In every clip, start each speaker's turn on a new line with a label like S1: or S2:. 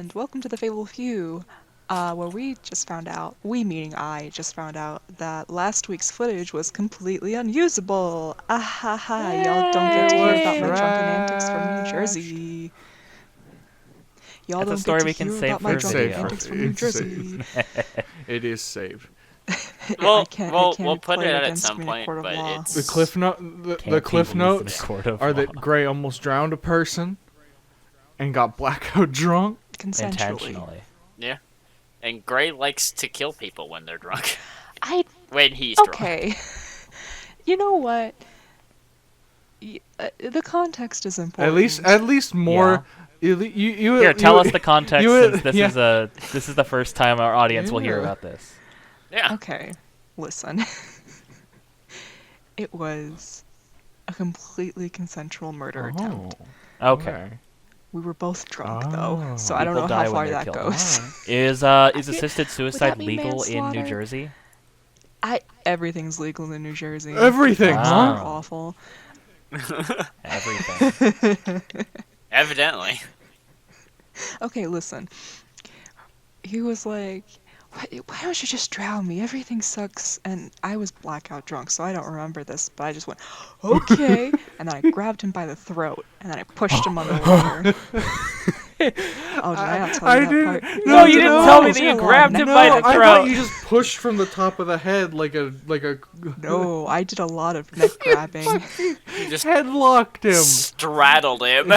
S1: and welcome to the Fable Few, where we meaning I, just found out that last week's footage was completely unusable. Ah ha ha, y'all don't get to hear about my drunken antics from New Jersey. Y'all
S2: That's a
S1: don't
S2: story
S1: get
S2: we
S1: to
S2: can
S1: hear
S2: save
S1: about my
S2: for
S1: drunken
S2: video.
S1: antics from New Jersey.
S3: It is saved.
S4: Well,
S1: It can't
S4: we'll
S1: be
S4: put
S1: played
S4: it out at
S1: against
S4: some
S1: me in a
S4: point,
S1: court of
S4: but
S1: law.
S4: it's...
S3: The cliff notes are that Gray almost drowned a person and got blackout drunk.
S1: Consensually.
S2: Intentionally.
S4: Yeah. And Gray likes to kill people when they're drunk.
S1: I
S4: When he's drunk.
S1: okay. You know what? The context is important.
S3: At least more. You
S2: Here, tell us the context since this is the first time our audience will hear
S3: Yeah.
S2: about this.
S4: Yeah.
S1: Okay, listen. It was a completely consensual murder attempt.
S2: Okay.
S1: We were both drunk though, so I don't
S2: People
S1: know
S2: die
S1: how
S2: when
S1: far
S2: they're
S1: that
S2: killed.
S1: goes.
S2: Is
S1: would
S2: assisted
S1: that
S2: suicide
S1: be
S2: legal in New
S1: manslaughter?
S2: Jersey?
S1: Everything's legal in New Jersey.
S3: Everything,
S1: Drugs
S2: huh?
S1: are awful.
S2: Everything.
S4: Evidently.
S1: Okay, listen. He was like, why don't you just drown me? Everything sucks. And I was blackout drunk, so I don't remember this, but I just went, okay. And then I grabbed him by the throat, and then I pushed him underwater. Oh, did I not tell you that part?
S2: No, you didn't tell me that you
S1: You're
S2: grabbed him by
S1: lying.
S2: the
S3: I
S2: throat.
S3: thought you just pushed from the top of the head like a.
S1: No, I did a lot of neck grabbing.
S4: You just
S3: headlocked him.
S4: straddled him.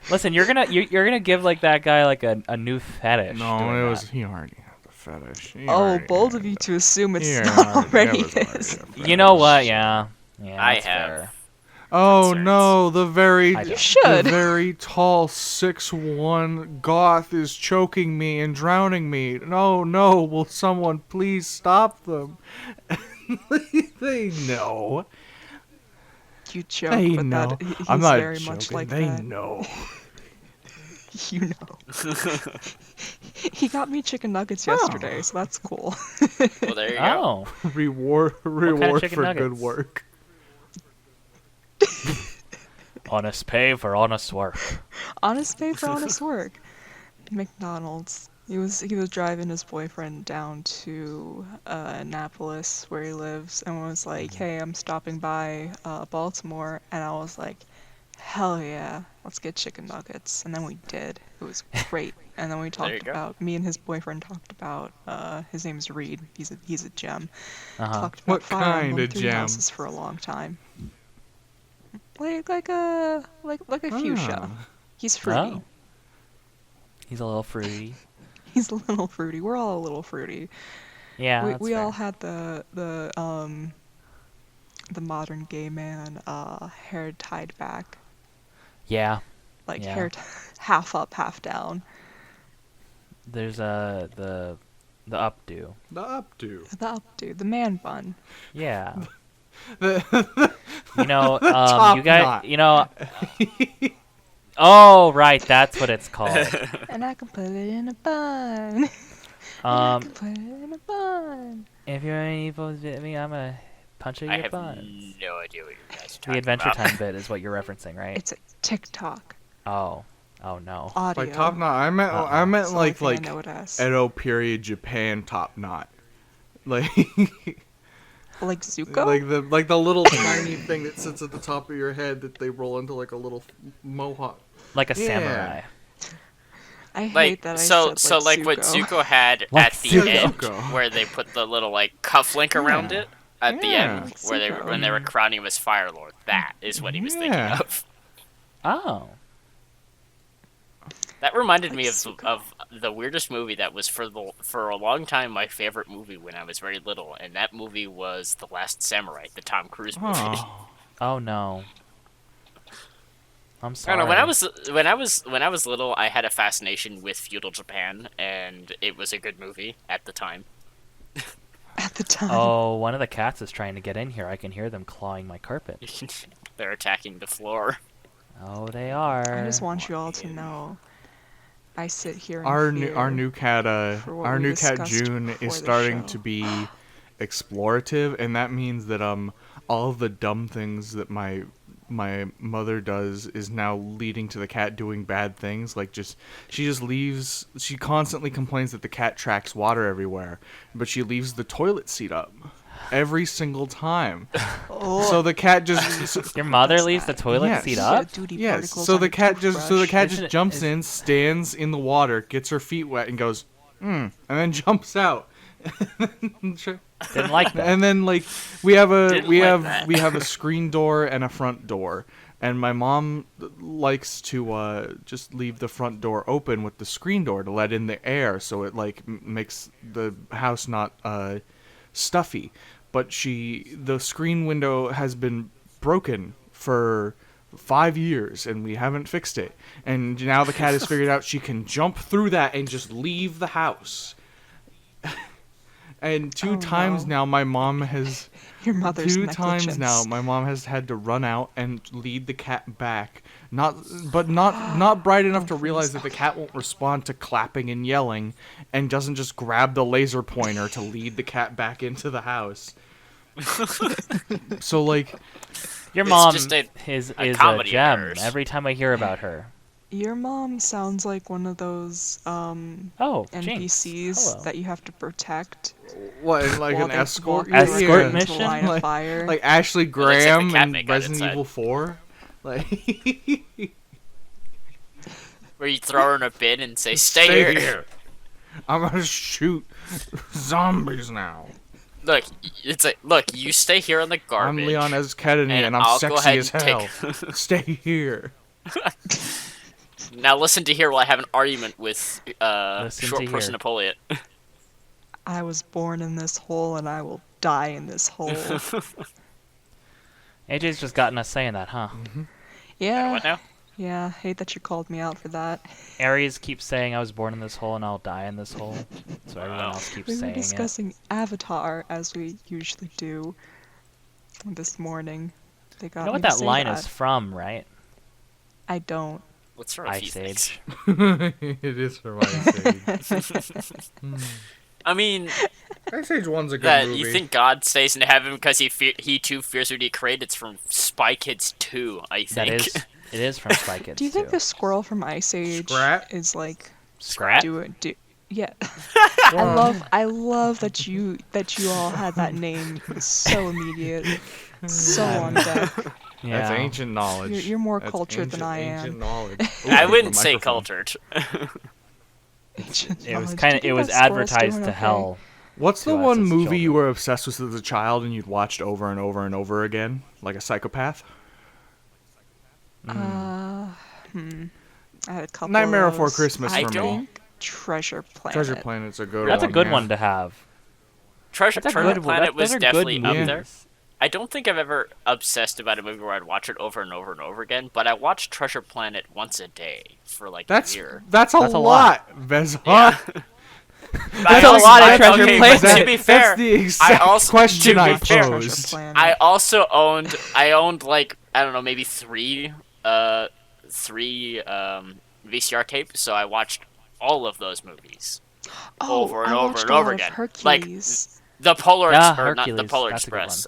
S2: Listen, you're gonna give like that guy like a new fetish.
S3: No,
S2: doing
S3: it was
S2: that.
S3: he already had the fetish.
S1: Oh, bold of you to assume it's
S3: Yeah,
S1: not already
S3: that was
S1: his.
S3: already a
S2: You know
S3: fetish.
S2: what? Yeah.
S4: I
S2: That's
S4: have.
S2: fair.
S3: Oh
S4: concerns.
S3: no, the very
S2: I don't.
S1: You should.
S3: the very tall 6'1" goth is choking me and drowning me. No, will someone please stop them? They know.
S1: You joke,
S3: They
S1: but
S3: know.
S1: that he's
S3: I'm not
S1: very
S3: joking.
S1: much like
S3: they
S1: that.
S3: know.
S1: You know. He got me chicken nuggets yesterday, so that's cool.
S4: Well, there you go.
S2: Oh.
S3: Reward
S2: chicken
S3: for
S2: nuggets?
S3: good work.
S2: Honest pay for honest work.
S1: Honest pay for honest work. McDonald's. He was driving his boyfriend down to Annapolis, where he lives, and was like, "Hey, I'm stopping by Baltimore," and I was like, "Hell yeah, let's get chicken nuggets." And then we did. It was great. And then we
S4: you
S1: talked
S4: go.
S1: about me and his boyfriend talked about his name's Reed. He's a gem.
S2: Uh-huh.
S1: Talked about
S3: What
S1: Fire
S3: kind
S1: Emblem
S3: of
S1: Three
S3: gem?
S1: Houses for a long time. Like a fuchsia. He's fruity.
S2: Oh. He's a little fruity.
S1: He's a little fruity. We're all a little fruity.
S2: Yeah.
S1: we
S2: that's
S1: we
S2: fair.
S1: all had the modern gay man hair tied back,
S2: Yeah.
S1: like
S2: Yeah.
S1: hair half up, half down.
S2: There's the updo.
S3: The updo.
S1: The updo, the man bun.
S2: Yeah.
S3: The
S2: You know,
S3: top
S2: you guys,
S3: knot.
S2: you know. Oh, right, that's what it's called.
S1: And I can put it in a bun. And I can put it in a bun.
S2: If you're any evil with me, I'm gonna punch
S4: I
S2: your
S4: have
S2: buns.
S4: no idea what you guys are talking
S2: The Adventure
S4: about.
S2: Time bit is what you're referencing, right?
S1: It's a TikTok
S2: Oh no.
S1: audio.
S3: Like top knot. I meant
S1: It's the only
S3: like
S1: thing I know it as.
S3: Edo period Japan top knot. Like
S1: Like Zuko.
S3: like the little tiny thing that sits at the top of your head that they roll into like a little mohawk.
S2: Like a
S3: Yeah.
S2: samurai.
S1: I hate
S4: Like
S1: that.
S4: so
S1: I said
S4: like what
S1: Zuko.
S4: Zuko had
S2: Like
S4: at the
S2: Zuko.
S4: end,
S3: Zuko.
S4: where they put the little like cuff link around it at the
S3: Yeah.
S4: end,
S1: Like
S4: where
S1: Zuko.
S4: when they were crowning him as Fire Lord. That is what he was thinking
S3: Yeah.
S4: of.
S2: Oh.
S4: That reminded
S1: Like
S4: me
S1: Zuko.
S4: of the weirdest movie that was for a long time my favorite movie when I was very little, and that movie was The Last Samurai, the Tom Cruise movie.
S3: Oh.
S2: Oh no. I'm
S4: I
S2: sorry.
S4: don't know. When I was little, I had a fascination with feudal Japan, and it was a good movie at the time.
S1: At the time.
S2: Oh, one of the cats is trying to get in here. I can hear them clawing my carpet.
S4: They're attacking the floor.
S2: Oh, they are.
S1: I just want you all to know. I sit here in
S3: Our
S1: fear
S3: new cat
S1: for what
S3: our
S1: we
S3: new cat
S1: discussed
S3: June
S1: before
S3: is
S1: the
S3: starting
S1: show.
S3: to be explorative, and that means that all of the dumb things that my my mother does is now leading to the cat doing bad things. Like she just leaves. She constantly complains that the cat tracks water everywhere, but she leaves the toilet seat up every single time. So the cat just
S2: Your mother leaves the toilet seat up?
S3: Yes. So the cat just jumps in, stands in the water, gets her feet wet, and goes, and then jumps out.
S2: Didn't like that.
S3: And then we have a screen door and a front door, and my mom likes to just leave the front door open with the screen door to let in the air, so it makes the house not stuffy. But the screen window has been broken for 5 years and we haven't fixed it. And now the cat has figured out she can jump through that and just leave the house. And two times now my mom has
S1: Your mother's
S3: two
S1: negligence.
S3: times now my mom has had to run out and lead the cat back. Not bright enough to realize that the cat won't respond to clapping and yelling, and doesn't just grab the laser pointer to lead the cat back into the house. So
S2: your mom
S4: just
S2: is
S4: a
S2: a
S4: comedy
S2: gem
S4: of hers.
S2: every time I hear about her.
S1: Your mom sounds like one of those NPCs that you have to protect.
S3: What, like
S1: while
S3: an
S1: they
S3: escort?
S1: walk you
S2: Escort
S1: into
S2: mission?
S1: a line of fire.
S3: Like Ashley
S4: Well, they set the
S3: Graham
S4: cat
S3: in
S4: make out
S3: Resident
S4: inside.
S3: Evil 4?
S4: Where you throw her in a bin and say, "Stay here."
S3: I'm gonna shoot zombies now.
S4: Look, it's like, look, you stay here in the garbage.
S3: I'm Leon S. Kennedy and I'm
S4: I'll go
S3: sexy
S4: ahead
S3: as
S4: and
S3: hell. Stay here.
S4: Now listen to here while I have an argument with
S2: Listen
S4: short
S2: to
S4: person
S2: here.
S4: Napoleon.
S1: I was born in this hole and I will die in this hole.
S2: AJ's just gotten us saying that, huh?
S1: Yeah.
S4: What now?
S1: Yeah, hate that you called me out for that.
S2: Aries keeps saying I was born in this hole and I'll die in this hole. So everyone else keeps
S1: We were
S2: saying
S1: discussing Avatar as we usually do this morning. They
S2: it.
S1: got
S2: You know
S1: me
S2: what
S1: to
S2: that
S1: say
S2: line
S1: that.
S2: is from, right?
S1: I don't.
S4: What's wrong with
S2: Ice
S4: you things?
S3: It is from Ice Age.
S4: I mean,
S3: Ice Age 1's a good
S4: that
S3: movie.
S4: you think God stays in heaven because he too fears what he created? It's from Spy Kids 2, I think.
S2: That is, it is from Spy Kids
S1: Do you think
S2: too.
S1: the squirrel from Ice Age
S3: Scrat?
S1: is like
S2: Scrat?
S1: yeah. I love that you all had that name. It was so immediate. So on deck.
S2: Yeah.
S3: That's ancient knowledge.
S1: You're more
S3: That's
S1: cultured than I am.
S3: Ancient knowledge.
S4: I
S3: Ooh,
S4: wouldn't
S3: the
S4: say
S3: microphone.
S4: cultured.
S1: Ancient
S2: It was
S1: knowledge.
S2: kind
S1: Do
S2: of
S1: you
S2: it
S1: think
S2: was
S1: that squirrel's
S2: advertised
S1: doing
S2: to
S1: okay?
S2: hell.
S3: What's the
S2: to us
S3: one
S2: as
S3: movie you
S2: children.
S3: were obsessed with as a child and you'd watched over and over and over again? Like a psychopath?
S1: I had a couple.
S3: Nightmare
S1: of
S3: Before
S1: those.
S3: Christmas
S1: I
S3: for me.
S1: think Treasure Planet.
S3: Treasure Planet's a good
S2: That's
S3: one.
S2: a good
S3: yeah.
S2: one to have.
S4: Treasure
S2: That's a
S4: Planet
S2: good one.
S4: was
S2: Those are
S4: definitely
S2: good
S4: up
S2: movies.
S4: there. I don't think I've ever obsessed about a movie where I'd watch it over and over and over again, but I watched Treasure Planet once a day for like
S3: That's
S4: a year.
S3: that's a
S2: That's a
S3: lot, Vezoth.
S4: Yeah.
S2: That's a lot of Treasure
S4: okay,
S2: Planet.
S4: but to be fair,
S3: That's the exact
S4: also-
S3: question
S4: to be
S3: I
S4: fair-
S1: Treasure
S3: posed.
S1: Planet.
S4: I also owned like, I don't know, maybe three VCR tapes, so I watched all of those movies over and
S1: I
S4: over
S1: watched
S4: and
S1: a lot
S4: over
S1: of
S4: again.
S1: Hercules.
S4: The Polar
S2: Yeah,
S4: Express, not the
S2: Hercules,
S4: Polar
S2: that's a good
S4: Express.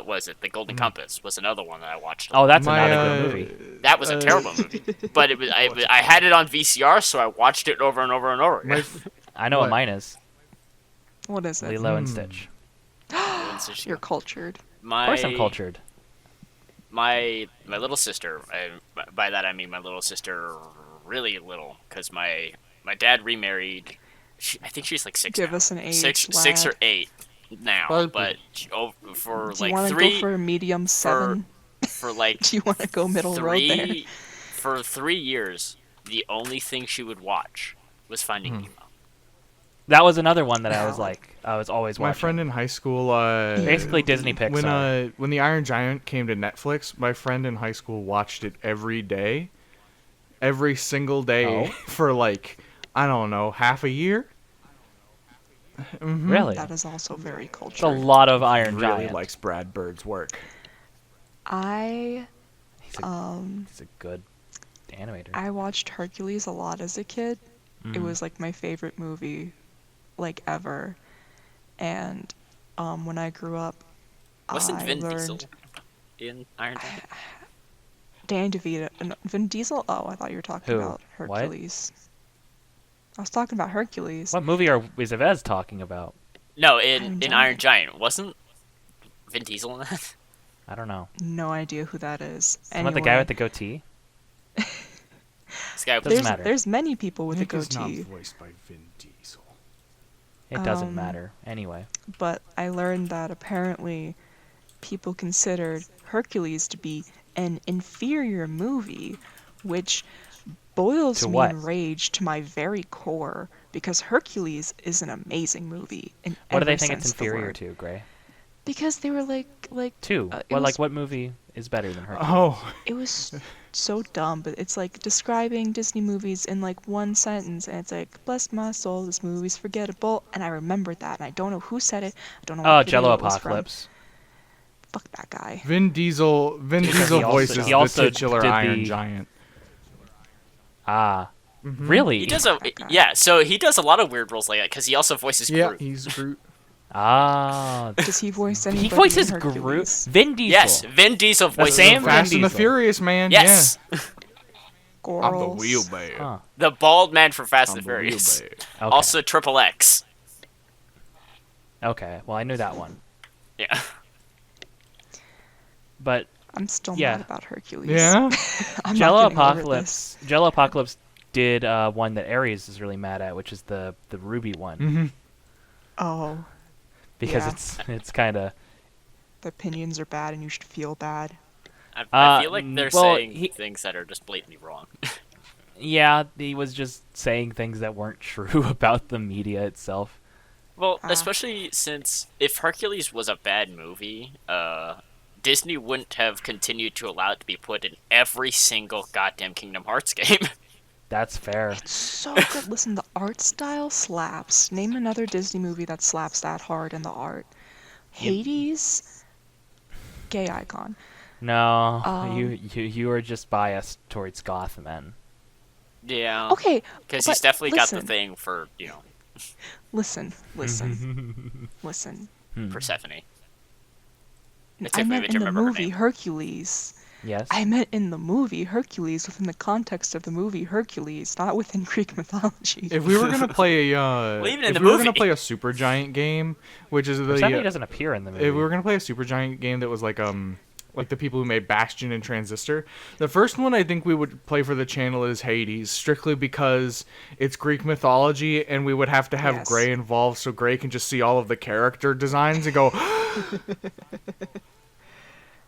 S4: Was it the Golden Compass? Was another one that I watched.
S2: Oh, that's
S3: My,
S2: not a good movie.
S4: That was a terrible movie, but I had it on VCR, so I watched it over and over and over again.
S2: I know what
S3: What?
S2: mine is.
S1: What is it?
S2: Lilo and Stitch.
S1: You're cultured.
S2: Of course I'm cultured.
S4: My little sister. By that I mean my little sister, really little, because my dad remarried. I think she's like 6
S1: Give
S4: now.
S1: us an age,
S4: Six or
S1: lad.
S4: 8 now,
S3: Barbie.
S4: but for
S1: Do you
S4: like
S1: want to
S4: 3
S1: go for a medium 7?
S4: for like
S1: Do you want to go middle road there?
S4: for 3 years, the only thing she would watch was Finding Nemo.
S2: That was another one that I was always watching.
S3: My friend in high school,
S2: Basically Disney Pixar.
S3: when the Iron Giant came to Netflix, my friend in high school watched it every day, every single day for like, I don't know, half a year.
S2: Really?
S1: That is also very
S2: It's a
S1: cultured.
S2: lot of Iron
S3: Really
S2: Giant.
S3: likes Brad Bird's work.
S1: I
S2: He's a good animator.
S1: I watched Hercules a lot as a kid. It was like my favorite movie, like ever. And when I grew up,
S4: Wasn't
S1: I
S4: Vin
S1: learned.
S4: Diesel in Iron Giant?
S1: Danny DeVito, Vin Diesel. Oh, I thought you were talking
S2: Who?
S1: about
S2: What?
S1: Hercules. I was talking about Hercules.
S2: What movie is Vez talking about?
S4: No, in Iron Giant. Wasn't Vin Diesel in that?
S2: I don't know.
S1: No idea who that is.
S2: Some of the guy with the goatee?
S4: This guy
S2: Doesn't matter.
S1: There's many people with a
S3: Nick is not
S1: goatee.
S3: voiced by Vin Diesel.
S2: It doesn't matter. Anyway.
S1: But I learned that apparently people considered Hercules to be an inferior movie, which boils
S2: To
S1: me
S2: what?
S1: in rage to my very core, because Hercules is an amazing movie in
S2: What do
S1: every
S2: they think it's
S1: sense of the
S2: inferior
S1: word.
S2: to, Gray?
S1: Because they were like
S2: Two. What movie is better than Hercules?
S3: Oh,
S1: it was so dumb, but it's like describing Disney movies in like one sentence, and it's like, bless my soul, this movie's forgettable, and I remembered that, and I don't know who said it, I don't know what
S2: Jello
S1: video it was from.
S2: Apocalypse.
S1: Fuck that guy.
S3: Vin Diesel voices the titular
S2: did
S3: Iron
S2: the-
S3: Giant.
S2: Ah. Really?
S4: He does
S1: That guy.
S4: yeah. So he does a lot of weird roles like that because he also voices
S3: Yeah,
S4: Groot.
S3: he's Groot.
S2: Ah.
S1: Does he voice anybody
S2: He voices
S1: in
S2: Groot.
S1: Hercules?
S2: Vin Diesel.
S4: Yes, Vin Diesel voices
S2: same
S4: Groot.
S3: Fast and the
S2: Diesel.
S3: Furious, man.
S4: Yes,
S3: Yeah. I'm the
S1: Girls.
S3: wheelbarrow.
S2: Huh.
S4: the bald man from Fast
S3: I'm
S4: and
S3: the
S4: the Furious.
S3: wheelbarrow.
S2: Okay.
S4: Also Triple X.
S2: Okay. Well, I knew that one.
S4: Yeah.
S2: But
S1: I'm still
S2: Yeah.
S1: mad about Hercules.
S3: Yeah.
S1: I'm
S2: Jello
S1: not getting over
S2: Apocalypse. Jello Apocalypse did one that Aries is really mad at, which is the Ruby one,
S3: Mm-hmm.
S1: this. Oh,
S2: because
S1: yeah.
S2: it's kind of
S1: the opinions are bad and you should feel bad.
S4: I feel like they're
S2: well,
S4: saying things that are just blatantly wrong.
S2: yeah. He was just saying things that weren't true about the media itself.
S4: Well,
S1: Ah.
S4: especially since if Hercules was a bad movie, Disney wouldn't have continued to allow it to be put in every single goddamn Kingdom Hearts game.
S2: That's fair.
S1: It's so good. Listen, the art style slaps. Name another Disney movie that slaps that hard in the art. Hades, gay icon.
S2: No,
S1: Um,
S2: you are just biased towards Gotham.
S4: Yeah.
S1: Okay,
S4: Because
S1: but
S4: he's definitely got the
S1: listen.
S4: thing for,
S1: listen, listen.
S4: Persephone. It
S1: I
S4: took me a
S1: meant
S4: bit
S1: in
S4: to
S1: the
S4: remember her
S1: movie
S4: name.
S1: Hercules.
S2: Yes.
S1: I meant in the movie Hercules within the context of the movie Hercules, not within Greek mythology.
S3: If we were gonna play a,
S4: Well, even in
S3: if
S4: the
S3: we were gonna
S4: movie.
S3: play a Supergiant game, which is the,
S2: Persephone doesn't appear in the movie.
S3: if we were gonna play a Supergiant game that was like the people who made Bastion and Transistor, the first one I think we would play for the channel is Hades, strictly because it's Greek mythology, and we would have to have
S1: Yes.
S3: Gray involved so Gray can just see all of the character designs and go.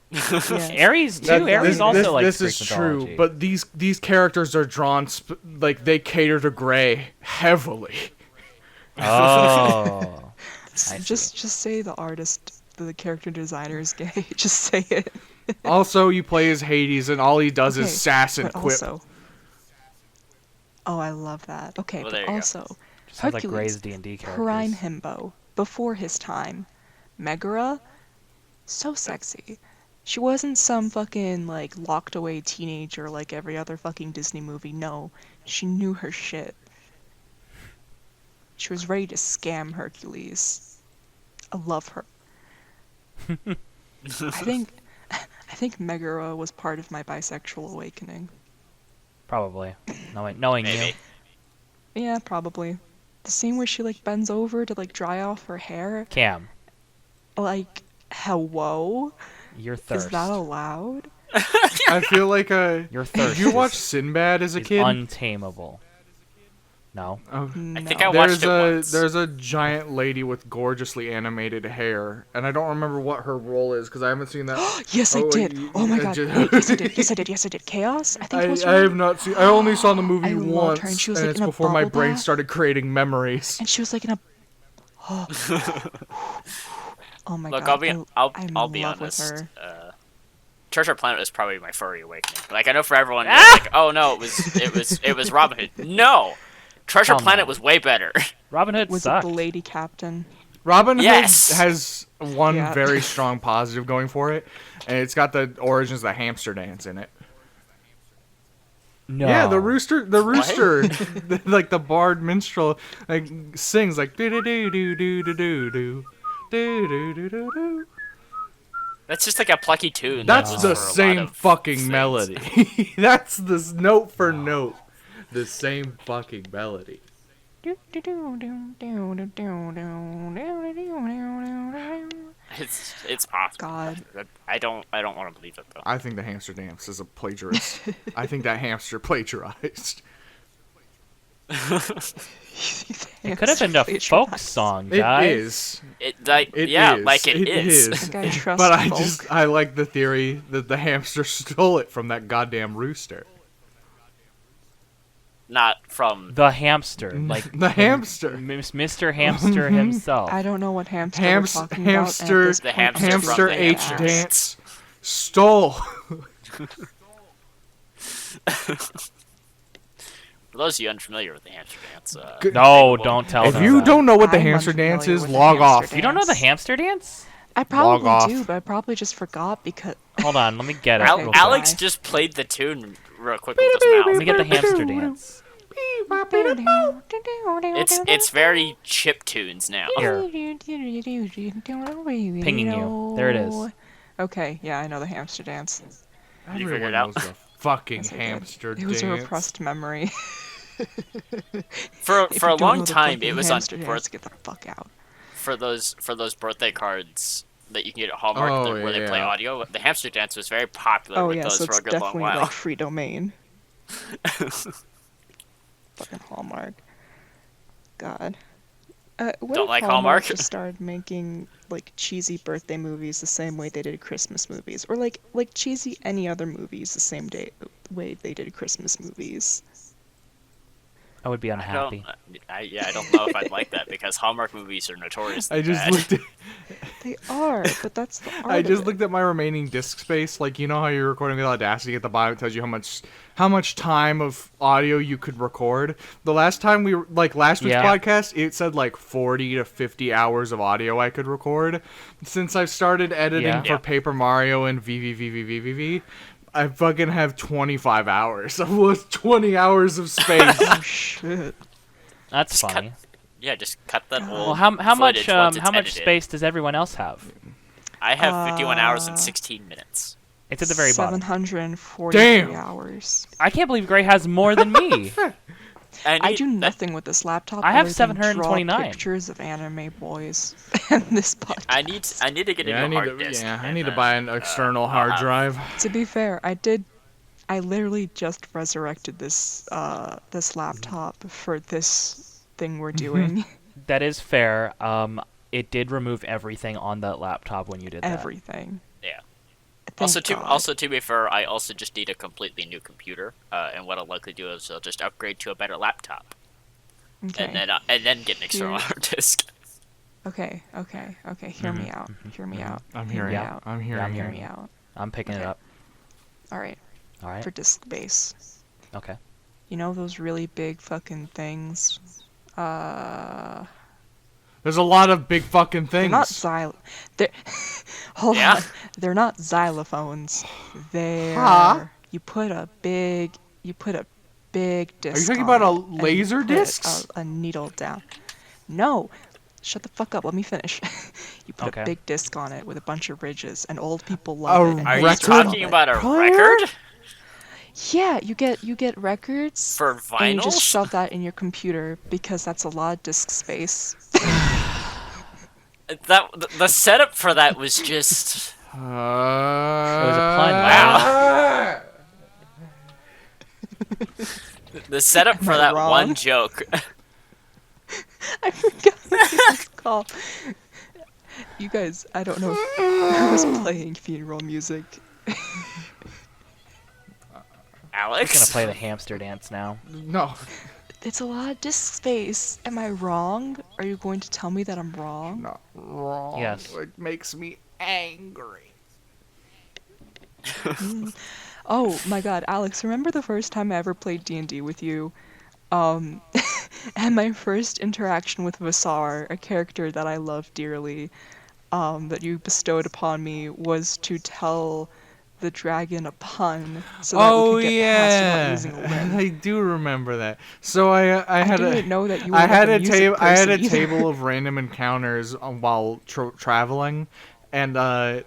S1: Yes.
S2: Aries too. Aries also likes
S3: this
S2: Greek
S3: is
S2: mythology.
S3: true, but these characters are drawn like they cater to Gray heavily.
S2: Oh. I
S1: Just say the artist, the character designer is gay. Just say it.
S3: Also, you play as Hades, and all he does
S1: Okay,
S3: is sass and
S1: but
S3: quip.
S1: also, oh, I love that. Okay,
S4: Well, there
S1: but
S4: you go.
S1: also,
S2: Sounds like
S1: Hercules,
S2: Gray's D&D characters.
S1: prime himbo, before his time. Megara, so sexy. She wasn't some fucking, like, locked away teenager like every other fucking Disney movie. No, she knew her shit. She was ready to scam Hercules. I love her. I think Megara was part of my bisexual awakening.
S2: Probably. Knowing you.
S4: Maybe.
S1: Yeah, probably. The scene where she, like, bends over to, like, dry off her hair.
S2: Cam,
S1: Like, hello?
S2: your thirst.
S1: Is that allowed?
S3: I feel like
S2: Your thirst.
S3: Did you watch
S2: is,
S3: Sinbad as a
S2: is
S3: kid?
S2: untamable. No.
S3: Oh.
S1: No.
S4: I think I watched it once.
S3: There's a giant lady with gorgeously animated hair, and I don't remember what her role is because I haven't seen that.
S1: Yes, I
S3: Oh,
S1: did.
S3: you-
S1: Oh my
S3: I
S1: god.
S3: just-
S1: Wait, yes, I did. Yes, I did. Yes, I did. Chaos? I think it was
S3: I
S1: her
S3: have
S1: name.
S3: not seen. I only saw the movie
S1: I loved
S3: once,
S1: her, and she was,
S3: and
S1: like,
S3: it's
S1: in a
S3: before my
S1: bubble
S3: brain
S1: bath.
S3: started creating memories.
S1: And she was like in a. Oh my
S4: Look,
S1: god.
S4: I'll
S1: I'm
S4: be
S1: in love
S4: honest.
S1: with her.
S4: Treasure Planet was probably my furry awakening. Like I know for everyone, they're like, oh no, it was Robin Hood. No, Treasure
S2: Come
S4: Planet
S2: on.
S4: was way better.
S2: Robin Hood
S1: Was
S2: sucked.
S1: it the lady captain?
S3: Robin
S4: Yes!
S3: Hood has one
S1: Yeah.
S3: very strong positive going for it, and it's got the origins of the hamster dance in it.
S2: No.
S3: Yeah, the rooster, like the bard minstrel, like sings like do do do do do do do do do do do do.
S4: That's just like a plucky tune.
S3: That's
S4: used
S3: the
S4: for a lot
S3: same
S4: of
S3: fucking
S4: things.
S3: melody. That's this note for note. The same fucking melody.
S4: It's possible.
S1: God.
S4: I don't want to believe it though.
S3: I think the hamster dance is a plagiarist. I think that hamster plagiarized.
S2: It could have been a folk song,
S3: It
S2: guys.
S3: is.
S4: It
S3: is.
S4: like it is.
S1: Like I trust
S3: But
S1: folk.
S3: I like the theory that the hamster stole it from that goddamn rooster.
S4: Not from
S2: The hamster, like
S3: The hamster.
S2: Mr. Hamster himself.
S1: I don't know what hamster we're talking
S3: Hamster,
S1: about.
S4: The hamster from
S3: hamster
S4: the
S3: H
S4: hamster
S3: dance stole.
S4: For those of you unfamiliar with the hamster dance,
S2: No, don't tell
S3: If
S2: them.
S3: you don't know what the
S1: I'm
S3: hamster dance
S1: unfamiliar
S3: is,
S1: with the
S3: log
S1: hamster
S3: off.
S2: You don't know the
S1: dance.
S2: hamster dance?
S1: I probably
S3: off.
S1: do, but I probably just forgot because
S2: Hold on, let me get it.
S1: Al-
S2: real quick.
S4: Alex
S1: Bye.
S4: just played the tune real quick with his
S2: Let me
S4: mouth.
S2: get the hamster dance.
S4: It's very chip tunes now.
S2: Here. Pinging you. There it is.
S1: Okay, yeah, I know the hamster dance.
S4: You figured
S3: Everyone
S4: it out?
S3: knows the fucking
S1: Yes, I did.
S3: hamster
S1: It was a
S3: dance.
S1: repressed memory.
S4: For
S1: If
S4: a
S1: you don't know
S4: long
S1: the
S4: time,
S1: fucking
S4: it was on
S1: hamster dance,
S4: birth
S1: get the fuck out.
S4: for those birthday cards that you can get at Hallmark
S3: Oh,
S4: where they play
S3: yeah.
S4: audio. The hamster dance was very popular
S1: Oh
S4: with
S1: yeah,
S4: those
S1: so
S4: for a
S1: it's
S4: good long
S1: definitely
S4: while.
S1: like free domain. Fucking Hallmark. God. What
S4: Don't
S1: if
S4: like Hallmark?
S1: just started making like cheesy birthday movies the same way they did Christmas movies, or like cheesy any other movies the same way they did Christmas movies.
S2: I would be unhappy.
S4: I don't know if I'd like that because Hallmark movies are notoriously
S3: I just
S4: bad.
S3: looked at
S1: They are, but that's the art
S3: I just
S1: of it.
S3: looked at my remaining disk space. Like, you know how you're recording with Audacity at the bottom, it tells you how much time of audio you could record. The last time last week's
S2: Yeah.
S3: podcast, it said like 40 to 50 hours of audio I could record. Since I've started editing
S2: Yeah.
S3: for
S4: Yeah.
S3: Paper Mario and VVVVVVV, I fucking have 25 hours. I've lost 20 hours of space.
S1: Oh shit.
S2: That's
S4: Just cut-
S2: funny.
S4: Yeah, just cut that old
S2: Well, how much
S4: footage once it's
S2: how much
S4: edited.
S2: space does everyone else have?
S4: I have 51 hours and 16 minutes.
S2: It's at the very bottom.
S1: 743
S3: Damn.
S1: hours.
S2: I can't believe Gray has more than me.
S1: I do nothing with this laptop.
S2: I have
S1: other than draw
S2: 729.
S1: pictures of anime boys and this podcast.
S4: I need to get a new hard disk.
S3: I need to buy an external hard drive.
S1: To be fair, I literally just resurrected this this laptop for this thing we're doing.
S2: That is fair. It did remove everything on that laptop when you did that.
S1: Everything.
S4: Yeah.
S1: Thank God.
S4: Also to be fair, I also just need a completely new computer. And what I'll likely do is I'll just upgrade to a better laptop,
S1: Okay.
S4: and then get an external
S1: Here.
S4: hard disk.
S1: Okay. Hear me out. Hear me out.
S3: I'm
S1: Hear
S3: hearing
S1: me
S3: it.
S1: out.
S3: I'm
S2: Yeah, I'm
S3: hearing
S1: Hear
S2: hearing
S1: me
S2: it.
S1: out.
S2: I'm picking it
S1: Okay.
S2: up.
S1: All right.
S2: All right.
S1: For disk base.
S2: Okay.
S1: You know those really big fucking things?
S3: There's a lot of big fucking
S1: They're
S3: things.
S1: not They're hold
S4: Yeah?
S1: on. They're not xylophones. They're
S3: Huh?
S1: you put a big disc.
S3: Are you talking
S1: on
S3: about a
S1: it, and you
S3: laser
S1: put
S3: discs?
S1: A needle down. No. Shut the fuck up. Let me finish. You put
S2: Okay.
S1: a big disc on it with a bunch of ridges, and old people
S3: A
S1: love it. and
S4: Are you
S1: hipsters
S3: record?
S1: love
S4: talking
S1: it.
S4: about a
S3: Player?
S4: record
S1: Yeah, you get records.
S4: for
S1: And you just
S4: vinyls?
S1: shove that in your computer because that's a lot of disk space.
S4: The setup for that was just
S2: It was a pun.
S4: Wow. the setup for
S1: I
S4: that
S1: wrong?
S4: one joke.
S1: I forgot what it was called. You guys, I don't know who was playing funeral music.
S2: I'm
S4: Alex,
S2: gonna play the hamster dance now.
S3: No.
S1: It's a lot of disk space. Am I wrong? Are you going to tell me that I'm wrong?
S3: Not wrong.
S2: Yes.
S3: It makes me angry.
S1: Oh my god, Alex, remember the first time I ever played D&D with you? And my first interaction with Vasar, a character that I love dearly, that you bestowed upon me, was to tell the dragon a pun so that we could get past without using a limb.
S3: I do remember that. So I had
S1: didn't know that you were
S3: I
S1: like
S3: had
S1: a
S3: a
S1: music
S3: table. I had a
S1: person either.
S3: table of random encounters while traveling, and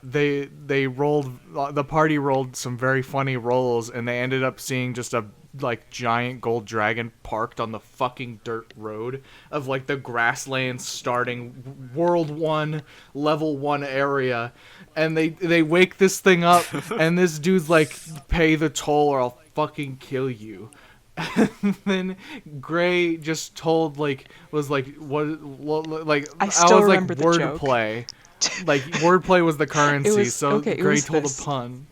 S3: they rolled, the party rolled some very funny rolls, and they ended up seeing just a like giant gold dragon parked on the fucking dirt road of like the grasslands starting World 1 level 1 area, and they wake this thing up and this dude's like, pay the toll or I'll fucking kill you. And then Gray just told was like what like
S1: I still
S3: was like
S1: remember the joke.
S3: wordplay. Like wordplay was the currency, so
S1: okay,
S3: Gray told
S1: this.
S3: a pun.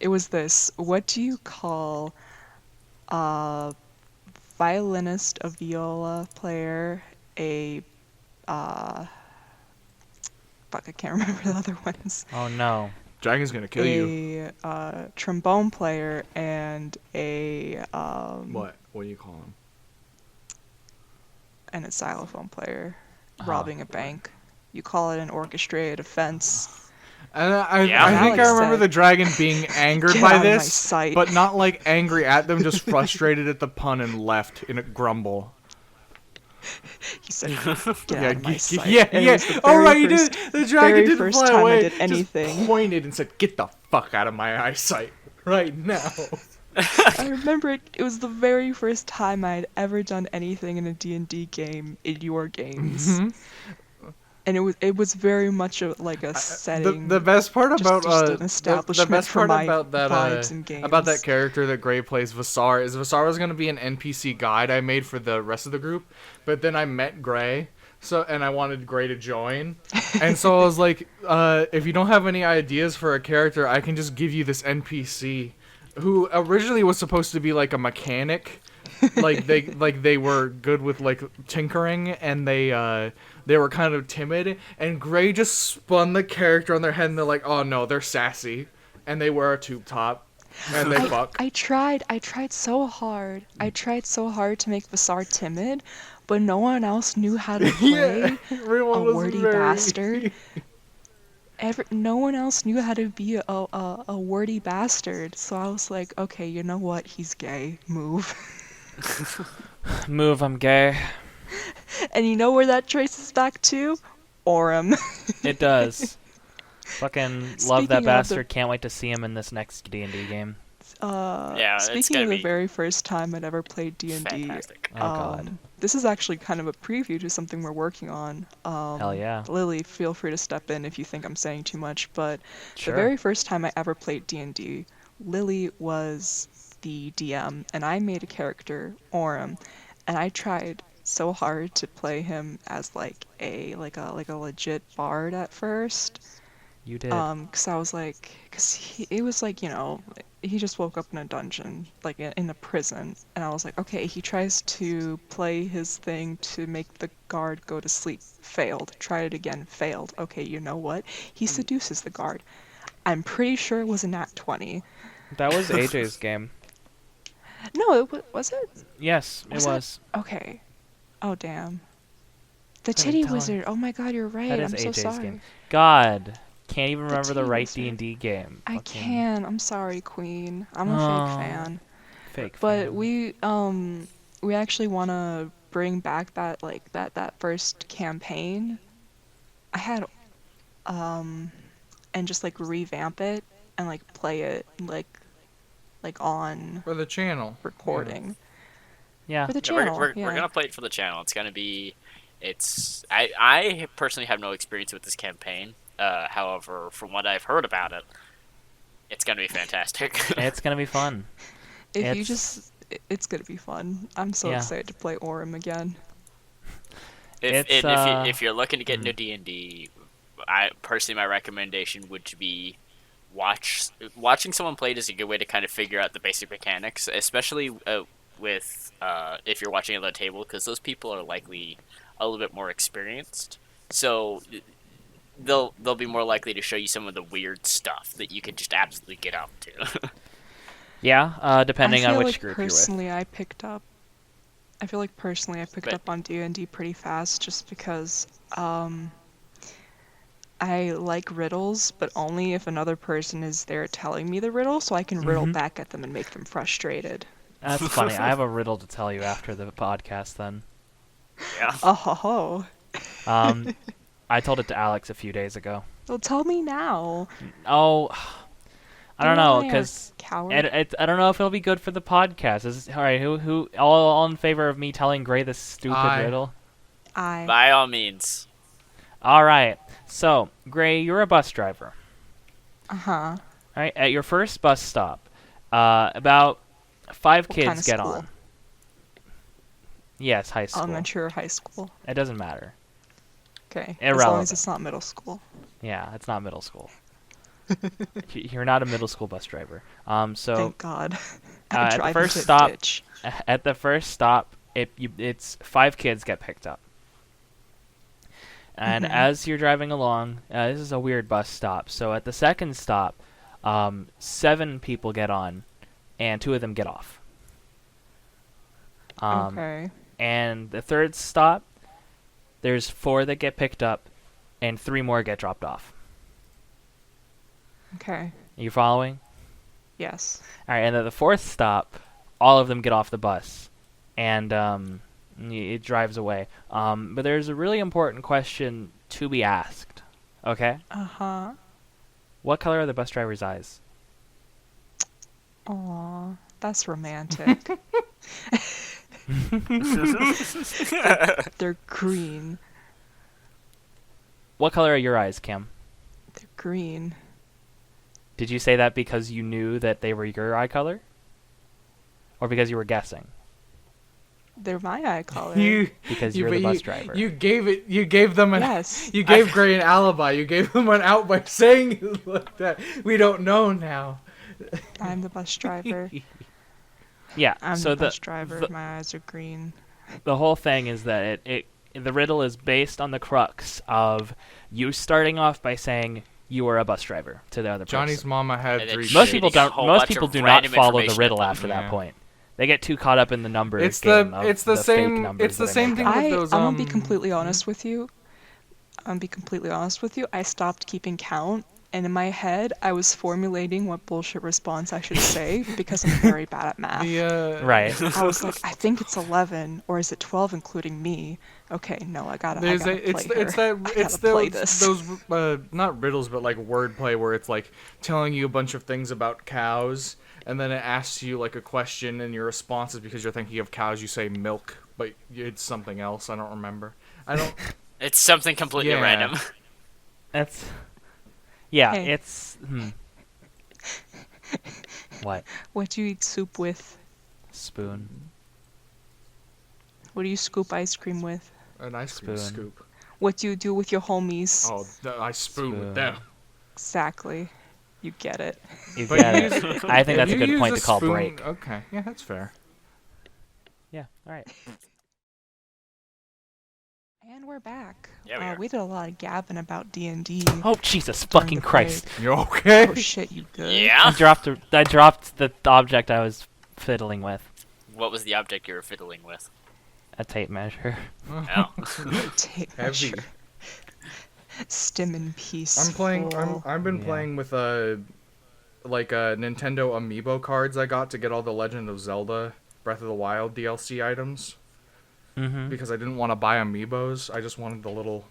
S1: It was this. What do you call a violinist, a viola player, a fuck, I can't remember the other ones.
S2: Oh no.
S3: Dragon's gonna kill you.
S1: A trombone player and a
S3: What do you call him?
S1: and a xylophone player robbing a bank. You call it an orchestrated offense.
S3: And I
S4: Yeah.
S3: think I
S1: Alex
S3: remember
S1: said,
S3: the dragon being angered
S1: "Get
S3: by
S1: out of my
S3: this,
S1: sight."
S3: but not like angry at them, just frustrated at the pun and left in a grumble.
S1: He said, "Get out of my sight."
S3: Yeah,
S1: And it
S3: yeah.
S1: was the
S3: Oh
S1: very
S3: right, you
S1: first-
S3: did. The dragon
S1: very
S3: didn't
S1: first
S3: fly
S1: time I
S3: away.
S1: did anything.
S3: Just pointed and said, "Get the fuck out of my eyesight right now."
S1: I remember it was the very first time I'd ever done anything in a D&D game in your games.
S3: Mm-hmm.
S1: And it was very much like a setting.
S3: The best part about
S1: just an
S3: the
S1: establishment
S3: best
S1: for
S3: part
S1: my
S3: about that
S1: vibes in games.
S3: about that character that Gray plays, Vasar, is Vasar was gonna be an NPC guide I made for the rest of the group, but then I met Gray, and I wanted Gray to join, and so I was like, if you don't have any ideas for a character, I can just give you this NPC, who originally was supposed to be like a mechanic, they were good with like tinkering, and they were kind of timid, and Gray just spun the character on their head, and they're like, oh no, they're sassy, and they wear a tube top, and they fuck.
S1: I tried so hard. I tried so hard to make Vasar timid, but no one else knew how to play
S3: Yeah, everyone
S1: a
S3: was
S1: wordy
S3: very...
S1: bastard. No one else knew how to be a wordy bastard, so I was like, okay, you know what? He's gay. Move.
S2: Move, I'm gay.
S1: And you know where that traces back to? Orem.
S2: It does. Fucking love
S1: Speaking
S2: that
S1: of
S2: bastard. Can't wait to see him in this next D&D game.
S4: Yeah, it's
S1: Speaking
S4: gonna
S1: of the
S4: be
S1: very first time I'd ever played D&D,
S4: fantastic.
S2: Oh god.
S1: this is actually kind of a preview to something we're working on.
S2: Hell yeah.
S1: Lily, feel free to step in if you think I'm saying too much, but
S2: Sure.
S1: the very first time I ever played D&D, Lily was the DM, and I made a character, Orem, and I tried so hard to play him as like a legit bard at first.
S2: You did.
S1: Cause I was like, it was like, you know, he just woke up in a dungeon, like in a prison, and I was like, okay, he tries to play his thing to make the guard go to sleep, failed, tried it again, failed, okay, you know what, he seduces the guard. I'm pretty sure it was a nat 20.
S2: That was AJ's game.
S1: No, was it?
S2: Yes, it
S1: Was
S2: was.
S1: Okay. Oh, damn. The
S2: Better
S1: titty
S2: tell her.
S1: wizard, oh my god, you're right,
S2: That is
S1: I'm so
S2: AJ's
S1: sorry.
S2: game. God. Can't even remember the
S1: titty
S2: right
S1: wizard.
S2: D&D game.
S1: I
S2: Fucking
S1: can, I'm sorry, queen. I'm a
S2: Oh.
S1: fake fan.
S2: Fake
S1: But
S2: fan.
S1: we actually want to bring back that first campaign. I had and just like revamp it and like play it like on
S3: For the channel.
S1: recording
S2: Yeah.
S1: for the
S4: Yeah, we're,
S1: channel.
S4: we're,
S1: yeah.
S4: we're gonna play it for the channel. It's gonna be, I personally have no experience with this campaign. However, from what I've heard about it, it's gonna be fantastic.
S2: It's gonna be fun.
S1: It's gonna be fun. I'm so
S2: Yeah.
S1: excited to play Orem again.
S4: If you're looking to get into D&D, I personally, my recommendation would be watching someone play it is a good way to kind of figure out the basic mechanics, especially with if you're watching at the table, because those people are likely a little bit more experienced, so they'll be more likely to show you some of the weird stuff that you can just absolutely get up to.
S2: Yeah, depending
S1: I
S2: on
S1: feel
S2: which
S1: like
S2: group you're with.
S1: personally I picked up on D&D pretty fast just because I like riddles, but only if another person is there telling me the riddle, so I can riddle back at them and make them frustrated.
S2: That's funny. I have a riddle to tell you after the podcast then.
S4: Yeah.
S1: Oh ho ho.
S2: I told it to Alex a few days ago.
S1: Well, tell me now.
S2: Oh, I don't know, because
S1: coward.
S2: I don't know if it'll be good for the podcast. All right, who all in favor of me telling Gray this stupid riddle?
S4: By all means.
S2: All right. So, Gray, you're a bus driver.
S1: Uh-huh.
S2: All right, at your first bus stop, about 5
S1: What
S2: kids
S1: kind of
S2: get
S1: school?
S2: on. Yes, high school.
S1: Elementary or high school?
S2: It doesn't matter.
S1: Okay.
S2: Irrelevant.
S1: As long as it's not middle school.
S2: Yeah, it's not middle school. You're not a middle school bus driver. So
S1: Thank God.
S2: at the first stop, it's 5 kids get picked up. And as you're driving along, this is a weird bus stop. So at the second stop, 7 people get on, and 2 of them get off.
S1: Okay.
S2: And the third stop, there's 4 that get picked up, and 3 more get dropped off.
S1: Okay.
S2: You following?
S1: Yes.
S2: All right, and at the fourth stop, all of them get off the bus, and it drives away. But there's a really important question to be asked. Okay?
S1: Uh-huh.
S2: What color are the bus driver's eyes?
S1: Aw, that's romantic. They're green.
S2: What color are your eyes, Kim?
S1: They're green.
S2: Did you say that because you knew that they were your eye color? Or because you were guessing?
S1: They're my eye color.
S2: Because you're the bus driver.
S3: You gave them an
S1: Yes.
S3: You gave Gray an alibi. You gave them an out by saying it like that. We don't know now.
S1: I'm the bus driver.
S2: Yeah,
S1: I'm
S2: so
S1: the bus driver. My eyes are green.
S2: the whole thing is that the riddle is based on the crux of you starting off by saying you were a bus driver to the other
S3: Johnny's
S2: person.
S3: mama had
S4: And then
S3: 3
S2: Most
S3: kids.
S2: people
S4: shooting a
S2: don't.
S4: whole
S2: Most
S4: bunch
S2: people
S4: of
S2: do not
S4: random
S2: follow the
S4: information
S2: riddle
S4: at them.
S2: after that
S3: Yeah.
S2: point. They get too caught up in the numbers.
S3: It's
S2: game
S3: the
S2: of
S3: it's the
S2: fake
S3: same
S2: numbers
S3: it's the
S2: that
S3: same
S2: make
S3: thing
S2: up.
S3: with those
S1: I'm gonna be completely honest with you. I stopped keeping count, and in my head, I was formulating what bullshit response I should say because I'm very bad at math.
S2: Right.
S1: I was like, I think it's 11, or is it 12 including me? Okay, no, I gotta play
S3: those not riddles but like wordplay where it's like telling you a bunch of things about cows and then it asks you like a question and your response is because you're thinking of cows you say milk but it's something else. I don't remember.
S4: It's something completely
S3: Yeah.
S4: random.
S2: That's. Yeah,
S1: Hey.
S2: it's. What?
S1: What do you eat soup with?
S2: Spoon.
S1: What do you scoop ice cream with?
S3: An ice cream
S2: Spoon.
S3: scoop.
S1: What do you do with your homies?
S3: Oh, I spoon
S2: Spoon.
S3: with them.
S1: Exactly. You get it.
S2: You
S3: But
S2: get
S3: you
S2: it.
S3: use-
S2: I think that's a
S3: You
S2: good
S3: use
S2: point to call
S3: spoon-
S2: break.
S3: Okay, yeah, that's fair.
S2: Yeah. All right.
S1: And we're back.
S4: Yeah, we are.
S1: We did a lot of gabbing about D&D.
S2: Oh Jesus
S1: during
S2: fucking
S1: the
S2: Christ!
S1: break.
S3: You okay?
S1: Oh shit, you good?
S2: I
S4: Yeah?
S2: dropped the object I was fiddling with.
S4: What was the object you were fiddling with?
S2: A tape measure.
S4: Oh.
S1: Tape
S3: Heavy.
S1: measure. Stim in peace.
S3: I've been
S2: Yeah.
S3: playing with Nintendo Amiibo cards I got to get all the Legend of Zelda Breath of the Wild DLC items
S2: Mm-hmm.
S3: because I didn't want to buy Amiibos. I just wanted the little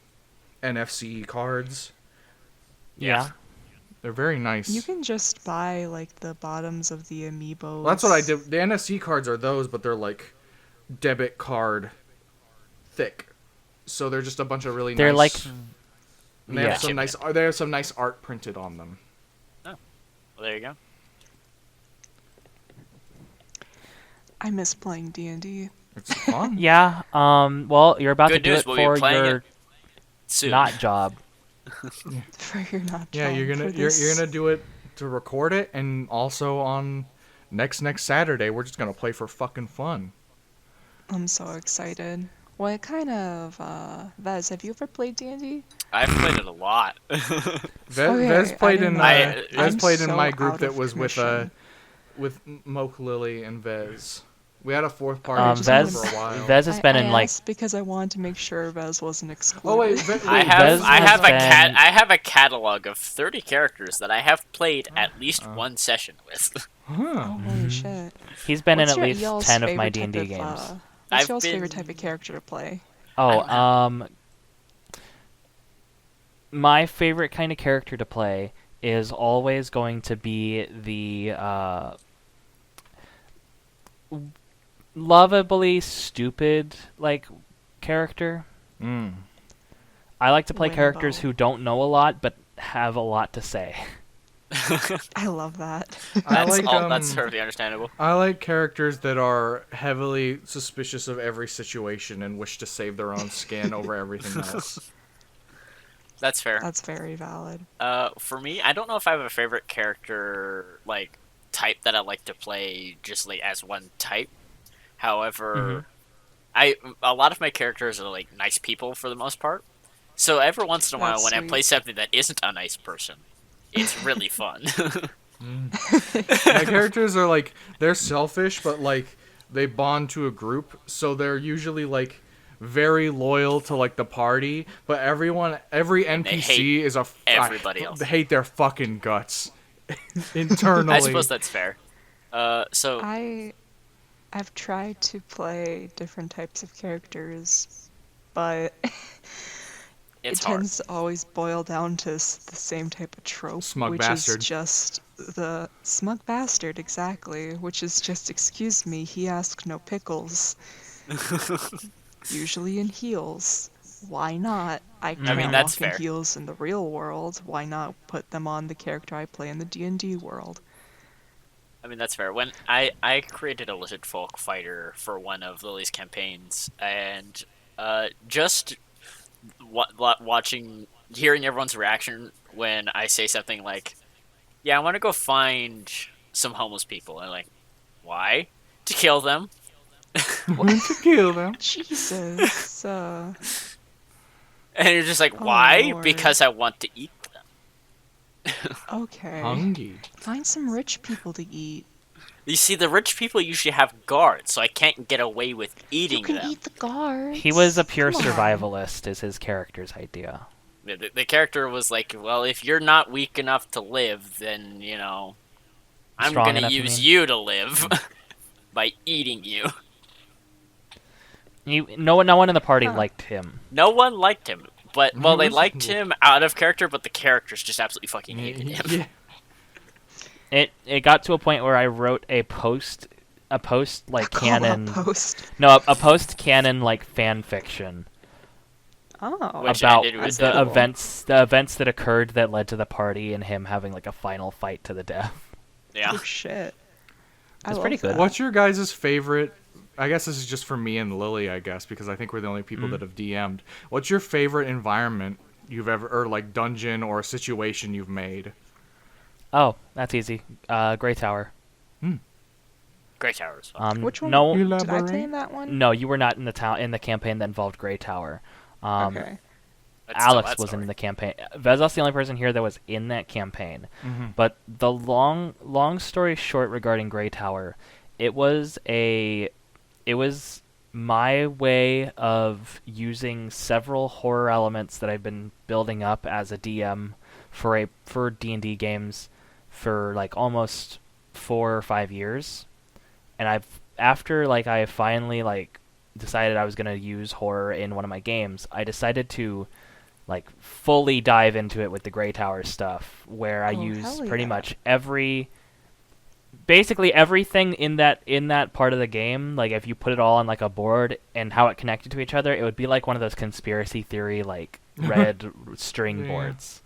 S3: NFC cards.
S2: Yeah.
S3: They're very nice.
S1: You can just buy like the bottoms of the amiibos.
S3: Well, that's what I did. The NFC cards are those, but they're like debit card thick. So they're just a bunch of really
S2: They're
S3: nice.
S2: like.
S3: They
S2: Yeah.
S3: have some nice. They have some nice art printed on them.
S4: Well, there you go.
S1: I miss playing D&D.
S3: It's fun.
S2: Yeah. Well, you're about
S4: Good
S2: to do
S4: news,
S2: it
S4: we'll be
S2: for
S4: playing
S2: your
S4: it soon.
S2: not job.
S1: For your not
S3: Yeah,
S1: job,
S3: you're
S1: for
S3: gonna
S1: this.
S3: do it to record it, and also on next Saturday we're just gonna play for fucking fun.
S1: I'm so excited. What kind of Vez? Have you ever played D&D?
S4: I've played it a lot.
S3: Vez played in
S4: I-
S3: Vez
S1: I'm
S3: played in
S1: so
S3: my group
S1: out
S3: that
S1: of
S3: was
S1: commission.
S3: with Moke, Lily, and Vez. We had a fourth party
S1: just
S3: just
S1: wanted
S3: for a while.
S2: Vez has been
S1: I
S2: in like.
S1: asked because I wanted to make sure Vez wasn't excluded.
S3: Oh wait,
S4: I
S2: Vez
S4: have
S2: has been-
S4: I have a catalog of 30 characters that I have played at least one session with.
S3: Huh.
S1: Oh, holy shit.
S2: He's been
S1: What's
S2: in at
S1: your-
S2: least
S1: y'all's
S2: 10 of my
S1: favorite
S2: D&D
S1: type
S2: games.
S1: What's
S4: I've
S1: y'all's favorite
S4: been-
S1: type of character to play?
S2: Oh, my favorite kind of character to play is always going to be the lovably stupid character. I like to play characters who don't know a lot but have a lot to say.
S1: I love that.
S4: That's perfectly understandable.
S3: I like characters that are heavily suspicious of every situation and wish to save their own skin over everything else.
S4: That's fair.
S1: That's very valid.
S4: For me, I don't know if I have a favorite character type that I like to play just as one type. However, a lot of my characters are nice people for the most part. So every once in a while, when I play something that isn't a nice person, it's really fun.
S3: My characters are they're selfish, but they bond to a group, so they're usually very loyal to the party. But every NPC is
S4: everybody else.
S3: They hate their fucking guts internally.
S4: I suppose that's fair. So
S1: I've tried to play different types of characters, but it tends to always boil down to the same type of trope,
S3: smug bastard.
S1: Is just the smug bastard, exactly, which is just, excuse me, he asked no pickles. Usually in heels. Why not? I can't
S4: that's
S1: walk
S4: fair.
S1: in heels in the real world. Why not put them on the character I play in the D&D world?
S4: I mean, that's fair. When I created a lizard folk fighter for one of Lily's campaigns, and just hearing everyone's reaction when I say something like, "Yeah, I want to go find some homeless people," and why? To kill them.
S3: To kill them.
S1: Jesus.
S4: And you're just why?
S1: Lord.
S4: Because I want to eat them.
S1: Okay.
S3: Hungry.
S1: Find some rich people to eat.
S4: You see, the rich people usually have guards, so I can't get away with eating
S1: You can
S4: them.
S1: eat the guards.
S2: He was a pure
S1: Come on.
S2: survivalist, is his character's idea.
S4: The character was well, if you're not weak enough to live, then, I'm
S2: Strong
S4: going to
S2: enough, you
S4: use
S2: mean?
S4: you to live by eating you.
S2: No one in the party liked him.
S4: No one liked him, but, they liked him out of character, but the characters just absolutely fucking hated him.
S3: Yeah.
S2: It got to a point where I wrote a post canon.
S1: A post.
S2: No, a post canon fan fiction
S1: Oh.
S4: Which
S2: about
S4: ended with
S2: the events that occurred that led to the party and him having a final fight to the death.
S4: Yeah.
S1: Oh, shit.
S2: It's pretty good.
S3: What's your guys' favorite? I guess this is just for me and Lily, I guess, because I think we're the only people that have DM'd. What's your favorite environment you've ever, or dungeon or a situation you've made?
S2: Oh, that's easy. Grey Tower.
S4: Great Towers. Fun.
S1: Which one?
S2: No,
S1: Did I play in that one?
S2: no, you were not in the campaign that involved Grey Tower.
S1: Okay.
S2: Alex was in the campaign. Vezoth's the only person here that was in that campaign. But the long story short regarding Grey Tower, it was my way of using several horror elements that I've been building up as a DM for D&D games for almost 4 or 5 years. And after I finally decided I was going to use horror in one of my games, I decided to fully dive into it with the Grey Tower stuff, where I use pretty much basically everything in that part of the game. If you put it all on a board and how it connected to each other, it would be one of those conspiracy theory red string boards.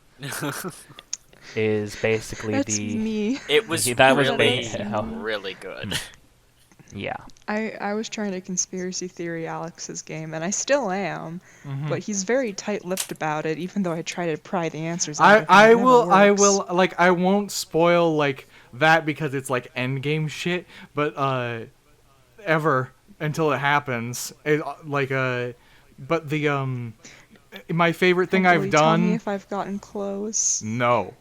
S2: Is basically
S1: That's me.
S4: It was really good.
S2: Yeah.
S1: I was trying to conspiracy theory Alex's game, and I still am, but he's very tight-lipped about it, even though I try to pry the answers out of him.
S3: I will I won't spoil that because it's end game shit, but ever until it happens. But the my favorite thing I've done.
S1: Tell me if I've gotten close.
S3: No.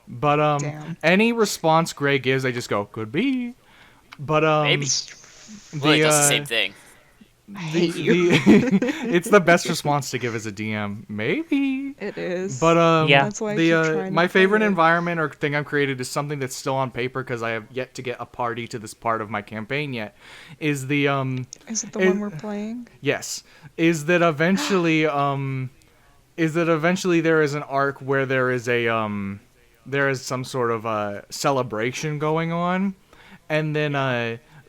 S3: But
S1: Damn.
S3: any response Gray gives, I just go, could be. But
S4: Maybe. Well, it does the same thing.
S3: It's the best response to give as a DM. Maybe
S1: It is.
S3: But
S2: yeah.
S1: That's why I keep trying
S3: my
S1: to play
S3: favorite
S1: it.
S3: environment or thing I've created is something that's still on paper because I have yet to get a party to this part of my campaign yet. Is the
S1: Is it the one we're playing?
S3: yes, is that eventually is that eventually there is an arc where there is some sort of celebration going on, and then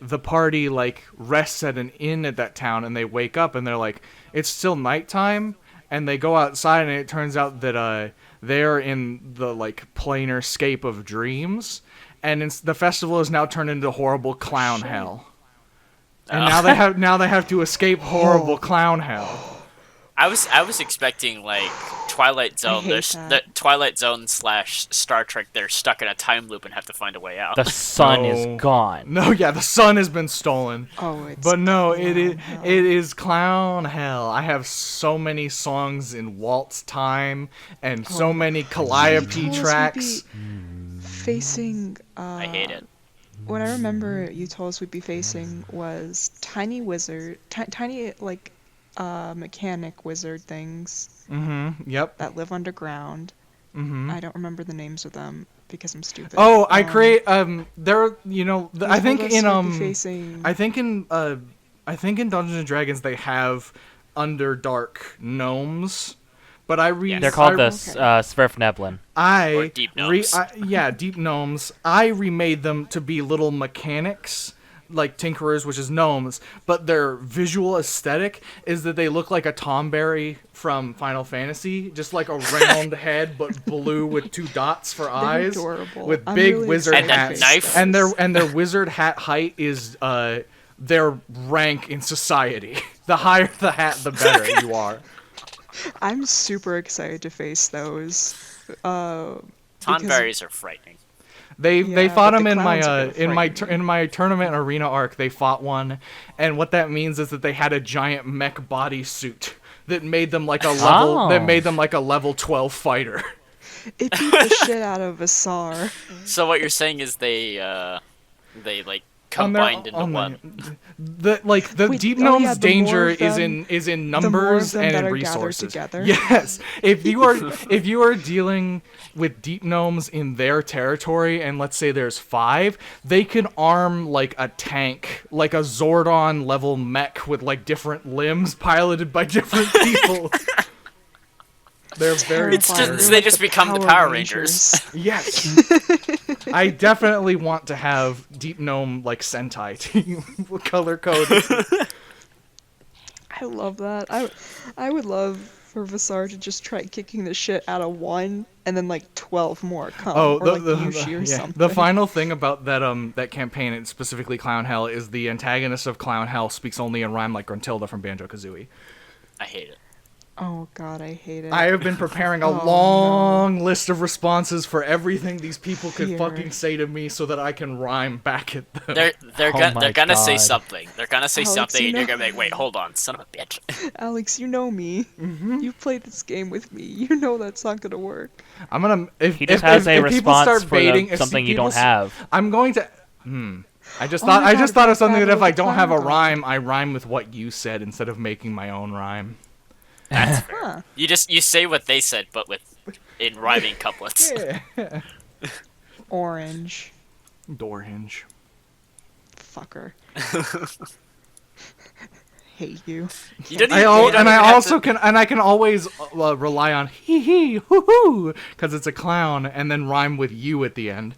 S3: the party like rests at an inn at that town, and they wake up and they're like, it's still nighttime, and they go outside and it turns out that they're in the like planar scape of dreams, and the festival is now turned into horrible clown hell, and now they have to escape horrible clown hell.
S4: I was expecting like Twilight Zone. There's the Twilight Zone / Star Trek. They're stuck in a time loop and have to find a way out.
S2: The sun is gone.
S3: No, yeah, the sun has been stolen. But no, it is clown hell. I have so many songs in Walt's Time and so many Calliope tracks.
S1: Facing.
S4: I hate it.
S1: What I remember you told us we'd be facing was tiny like. Mechanic wizard things.
S3: Yep.
S1: That live underground. I don't remember the names of them because I'm stupid.
S3: Oh, I create there. You know, I think in Dungeons and Dragons they have Underdark gnomes, but
S2: they're called the Sverfneblin.
S4: Or deep gnomes.
S3: Deep gnomes. I remade them to be little mechanics, like tinkerers, which is gnomes, but their visual aesthetic is that they look like a Tomberry from Final Fantasy, just like a round head but blue with 2 dots for eyes,
S1: adorable.
S3: with big
S1: really
S3: wizard hats.
S4: Knife.
S3: And their wizard hat height is their rank in society. The higher the hat, the better you are.
S1: I'm super excited to face those.
S4: Tomberries are frightening.
S3: They fought him in my
S1: in
S3: my tournament arena arc. They fought one, and what that means is that they had a giant mech body suit that made them like a level 12 fighter.
S1: It beat the shit out of Vasar.
S4: So what you're saying is they like combined into one.
S3: The deep gnome's danger is in numbers and in resources. Yes, if you are dealing with deep gnomes in their territory, and let's say there's 5, they can arm like a tank, like a Zordon level mech with like different limbs piloted by different people. They're very.
S4: They just become the Power Rangers.
S3: Yes. I definitely want to have Deep Gnome like Sentai team color coded.
S1: I love that. I would love for Vasar to just try kicking the shit out of 1 and then like 12 more come. Something.
S3: The final thing about that campaign, and specifically Clown Hell, is the antagonist of Clown Hell speaks only in rhyme like Gruntilda from Banjo-Kazooie.
S4: I hate it.
S1: Oh god, I hate it.
S3: I have been preparing a long list of responses for everything these people could fucking say to me so that I can rhyme back at them.
S4: They're gonna say something. They're gonna say something, and you're gonna be like, wait, hold on, son of a bitch.
S1: Alex, you know me. You've played this game with me. You know that's not gonna work.
S3: I'm gonna
S2: he just has a response for something you don't have.
S3: I'm going to. I just thought of something that if I don't have a rhyme, I rhyme with what you said instead of making my own rhyme.
S4: That's fair. Huh. You say what they said, but in rhyming couplets.
S3: Yeah.
S1: Orange.
S3: Door hinge.
S1: Fucker. Hate you.
S3: I can always rely on hee hee hoo hoo because it's a clown, and then rhyme with you at the end.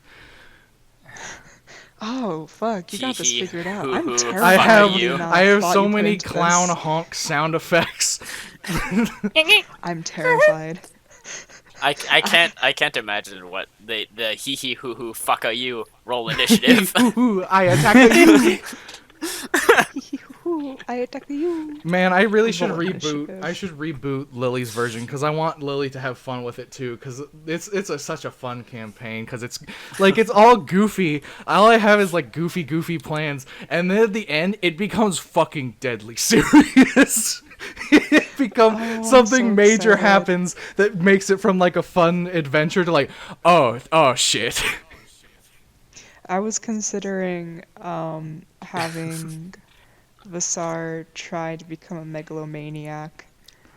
S1: Oh fuck! You got this figured out. I'm terrified.
S3: I have so many clown honk sound effects.
S1: I'm terrified.
S4: I can't imagine what the hee hee hoo hoo fucka you roll initiative.
S3: I attack you.
S1: I attack you.
S3: Man, I really should reboot. I should reboot Lily's version because I want Lily to have fun with it too. Because it's such a fun campaign. Because it's all goofy. All I have is like goofy plans, and then at the end it becomes fucking deadly serious. It becomes something major happens that makes it from like a fun adventure to like oh shit.
S1: I was considering having Vasar try to become a megalomaniac.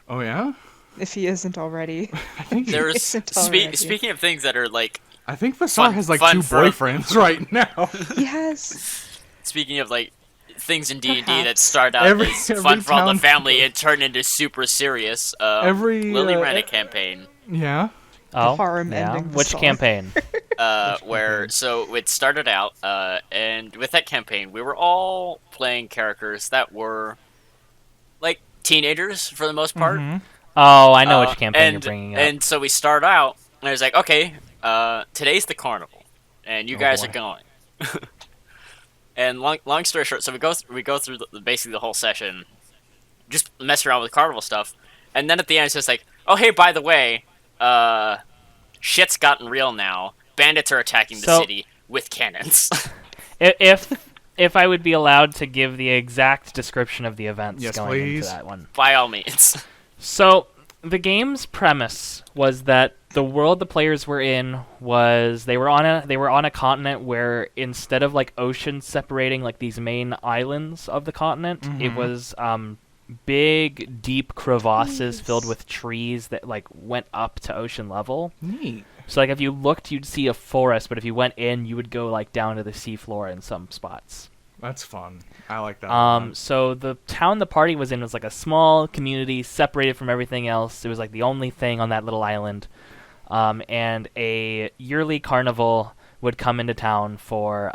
S3: Oh yeah?
S1: If he isn't already.
S3: I think
S4: speaking of things that are like,
S3: I think Vasar has like 2 boyfriends right now.
S1: He has.
S4: Speaking of like things in D&D that
S1: Perhaps.
S4: start out
S3: Every
S4: as fun for all the
S3: town-
S4: family and turn into super serious. Lily ran a campaign
S3: Yeah.
S2: Oh,
S1: harem
S2: yeah.
S1: ending the
S2: Which
S1: song.
S2: campaign?
S4: where so it started out, and with that campaign, we were all playing characters that were like teenagers for the most part.
S2: Oh, I know which campaign you're
S4: and,
S2: bringing up.
S4: And so we start out, and I was like, okay, today's the carnival, and you guys
S2: boy.
S4: are going. And long story short, so we go through basically the whole session, just mess around with carnival stuff, and then at the end it's just like, oh hey, by the way, shit's gotten real now. Bandits are attacking the city with cannons.
S2: If I would be allowed to give the exact description of the events
S3: Yes,
S2: going
S3: please.
S2: into that one.
S4: By all means.
S2: So, the game's premise was that the world the players were in was they were on a continent where instead of like oceans separating like these main islands of the continent, it was big deep crevasses filled with trees that like went up to ocean level.
S3: Neat.
S2: So like if you looked, you'd see a forest, but if you went in, you would go like down to the seafloor in some spots.
S3: That's fun. I like that.
S2: So the town the party was in was like a small community separated from everything else. It was like the only thing on that little island. And a yearly carnival would come into town for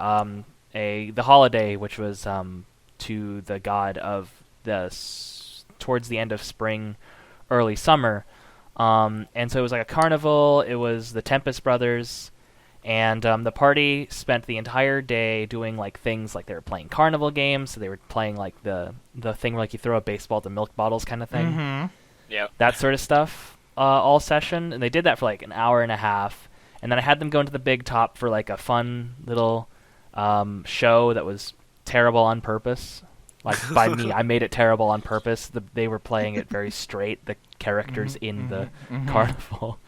S2: the holiday, which was to the god of towards the end of spring, early summer. And so it was like a carnival. It was the Tempest Brothers. And the party spent the entire day doing like things like they were playing carnival games. So they were playing like the thing where like you throw a baseball to milk bottles kind of thing.
S4: Yep.
S2: That sort of stuff all session. And they did that for like an hour and a half. And then I had them go into the big top for like a fun little show that was terrible on purpose. Like by me, I made it terrible on purpose. They were playing it very straight, the characters in the carnival.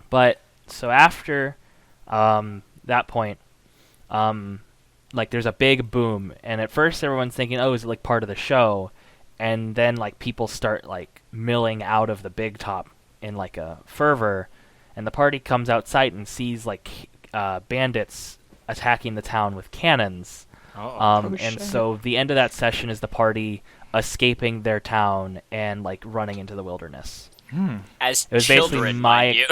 S2: But so after that point, like there's a big boom, and at first everyone's thinking, oh, is it like part of the show? And then like people start like milling out of the big top in like a fervor, and the party comes outside and sees like bandits attacking the town with cannons. And so the end of that session is the party escaping their town and like running into the wilderness.
S4: As
S2: It was
S4: children,
S2: basically
S4: mind you.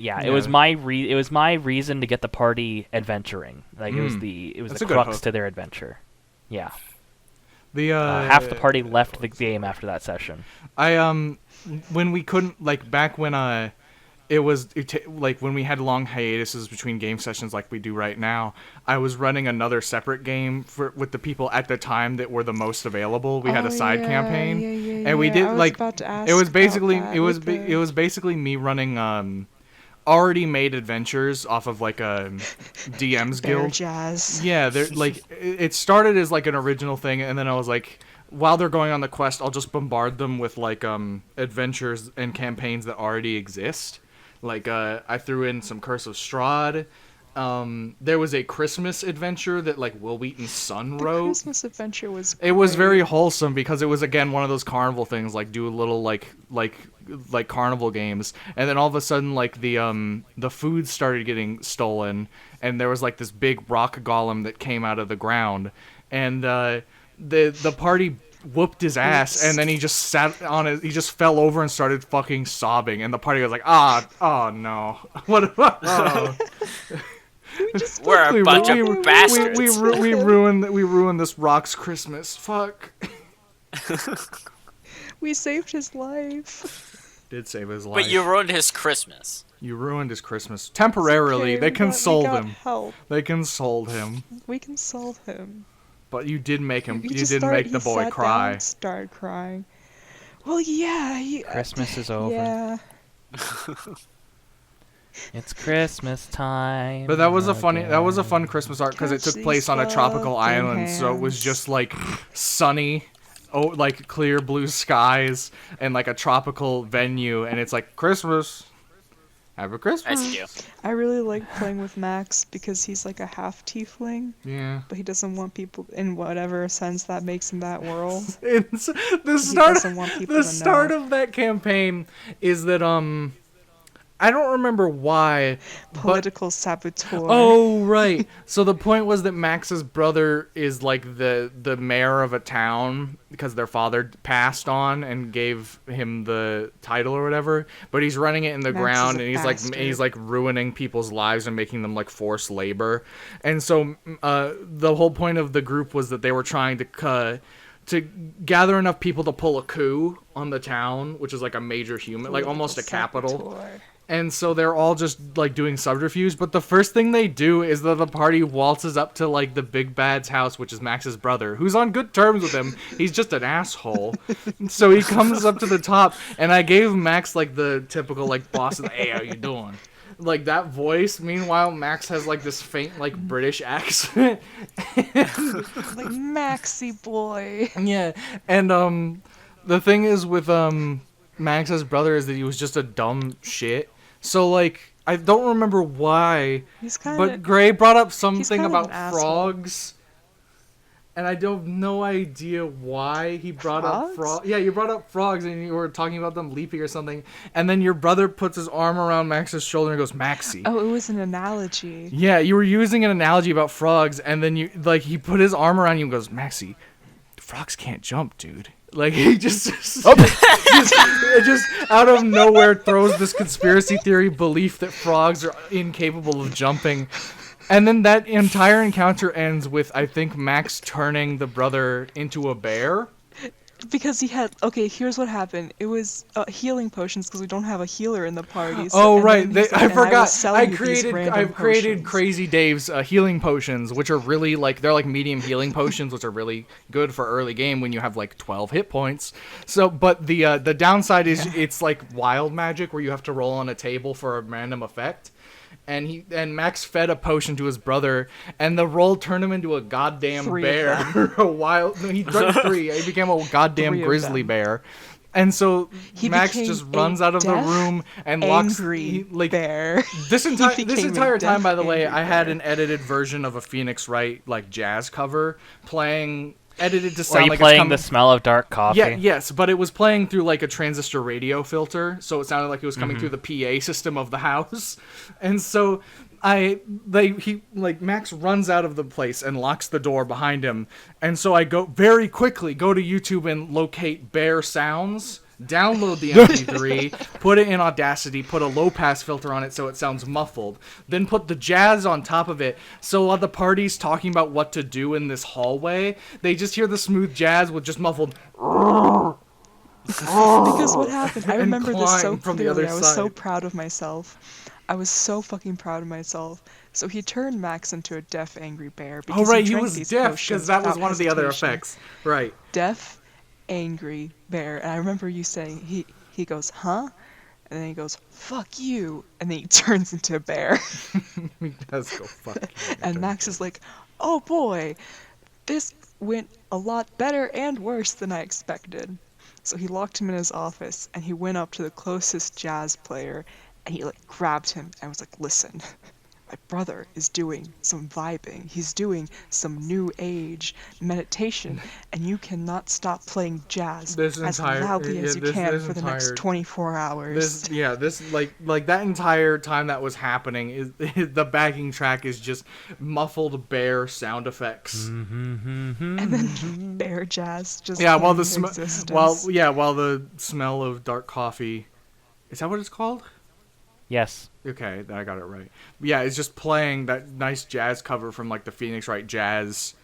S2: Yeah, it was my reason to get the party adventuring. Like it was the
S3: That's a good
S2: crux
S3: hook.
S2: to their adventure. Yeah.
S3: The
S2: Half the party left the game after that session.
S3: When we couldn't like back when like when we had long hiatuses between game sessions like we do right now, I was running another separate game with the people at the time that were the most available. We had a side campaign, and we did like it was basically it was basically me running already made adventures off of like a DM's
S1: Bear
S3: guild.
S1: jazz.
S3: Yeah, they're like it started as like an original thing, and then I was like, while they're going on the quest, I'll just bombard them with like adventures and campaigns that already exist. Like I threw in some Curse of Strahd. There was a Christmas adventure that like Will Wheaton's son wrote.
S1: The Christmas adventure was great.
S3: It was very wholesome because it was again one of those carnival things, like do a little like carnival games, and then all of a sudden like the food started getting stolen, and there was like this big rock golem that came out of the ground, and the party whooped his ass, and then he just sat on it. He just fell over and started fucking sobbing, and the party was like, oh no, what? Oh.
S4: We're a bunch of bastards.
S3: We ruined this rock's Christmas. Fuck.
S1: We saved his life.
S3: Did save his life.
S4: But you ruined his Christmas.
S3: You ruined his Christmas. Temporarily,
S1: Okay,
S3: they
S1: we
S3: consoled
S1: got
S3: him.
S1: Help.
S3: They consoled him.
S1: We consoled him.
S3: But you did make him.
S1: He
S3: You
S1: just
S3: did
S1: started-
S3: make the
S1: he
S3: boy
S1: sat
S3: cry.
S1: down and started crying. Well, yeah.
S2: Christmas is over.
S1: Yeah.
S2: It's Christmas time.
S3: But that was a
S2: again.
S3: fun Christmas art because it took
S1: Cassie
S3: place on a tropical
S1: fucking
S3: island, so it was
S1: hands.
S3: just like sunny, like clear blue skies and like a tropical venue, and it's like Christmas. Have a Christmas.
S4: As you do.
S1: I really like playing with Max because he's like a half tiefling,
S3: Yeah.
S1: but he doesn't want people in whatever sense that makes him that world.
S3: It's the
S1: He
S3: start.
S1: doesn't want people
S3: The
S1: to
S3: start
S1: know.
S3: of that campaign is that I don't remember why.
S1: Political saboteur.
S3: Oh, right. So the point was that Max's brother is like the mayor of a town because their father passed on and gave him the title or whatever. But he's running it in the
S1: Max
S3: ground,
S1: is a
S3: and he's like ruining people's lives and making them like forced labor. And so the whole point of the group was that they were trying to gather enough people to pull a coup on the town, which is like a major human, like almost a capital.
S1: Saboteur.
S3: And so they're all just like doing subterfuge, but the first thing they do is that the party waltzes up to like the big bad's house, which is Max's brother, who's on good terms with him. He's just an asshole. So he comes up to the top, and I gave Max like the typical like boss, hey, how you doing? Like that voice. Meanwhile, Max has like this faint like British accent.
S1: Like Maxie boy.
S3: Yeah, and the thing is with Max's brother is that he was just a dumb shit. So like I don't remember why, but Gray brought up something about frogs, and I don't have no idea why he brought up frogs. Yeah, you brought up frogs, and you were talking about them leaping or something, and then your brother puts his arm around Max's shoulder and goes, "Maxie."
S1: Oh, it was an analogy.
S3: Yeah, you were using an analogy about frogs, and then he put his arm around you and goes, "Maxie, frogs can't jump, dude." Like he just out of nowhere throws this conspiracy theory belief that frogs are incapable of jumping. And then that entire encounter ends with, I think, Max turning the brother into a bear.
S1: Because he had... Okay, here's what happened. It was healing potions, because we don't have a healer in the party. So,
S3: oh, right. I forgot.
S1: I
S3: created Crazy Dave's healing potions, which are really, like, they're like medium healing potions, which are really good for early game when you have, like, 12 hit points. So, but the downside is it's, like, wild magic, where you have to roll on a table for a random effect. And Max fed a potion to his brother, and the roll turned him into a goddamn bear. He drank 3. He became a goddamn grizzly bear. And so Max just runs out of the room and locks
S1: bear.
S3: This entire time, by the way, I had an edited version of a Phoenix Wright like jazz cover playing. Edited to sound like
S2: playing The Smell of Dark Coffee?
S3: Yeah, yes, but it was playing through like a transistor radio filter, so it sounded like it was coming through the PA system of the house. And so Max runs out of the place and locks the door behind him. And so I go very quickly go to YouTube and locate bear sounds. Download the MP3, put it in Audacity, put a low pass filter on it so it sounds muffled, then put the jazz on top of it, so while the party's talking about what to do in this hallway, they just hear the smooth jazz with just muffled
S1: Because what happened, I remember this so
S3: from
S1: clearly,
S3: the other
S1: I was so
S3: side.
S1: proud of myself. I was so fucking proud of myself. So he turned Max into a deaf, angry bear.
S3: Oh, right, he
S1: drank
S3: was
S1: these
S3: deaf,
S1: potions
S3: because that was
S1: without
S3: one of the other
S1: hesitation.
S3: effects. Right.
S1: Deaf, angry bear. And I remember you saying, he goes, huh? And then he goes, fuck you. And then he turns into a bear.
S3: He does go fuck you.
S1: And Max is like, oh boy, this went a lot better and worse than I expected. So he locked him in his office, and he went up to the closest jazz player, and he like grabbed him and was like, listen, my brother is doing some vibing. He's doing some new age meditation, and you cannot stop playing jazz as loudly as you can for the next 24 hours.
S3: This like that entire time that was happening is the backing track is just muffled bear sound effects.
S1: And then bear jazz just
S3: while the
S1: existence.
S3: smell of dark coffee, is that what it's called?
S2: Yes.
S3: Okay, I got it right. Yeah, it's just playing that nice jazz cover from like the Phoenix Wright jazz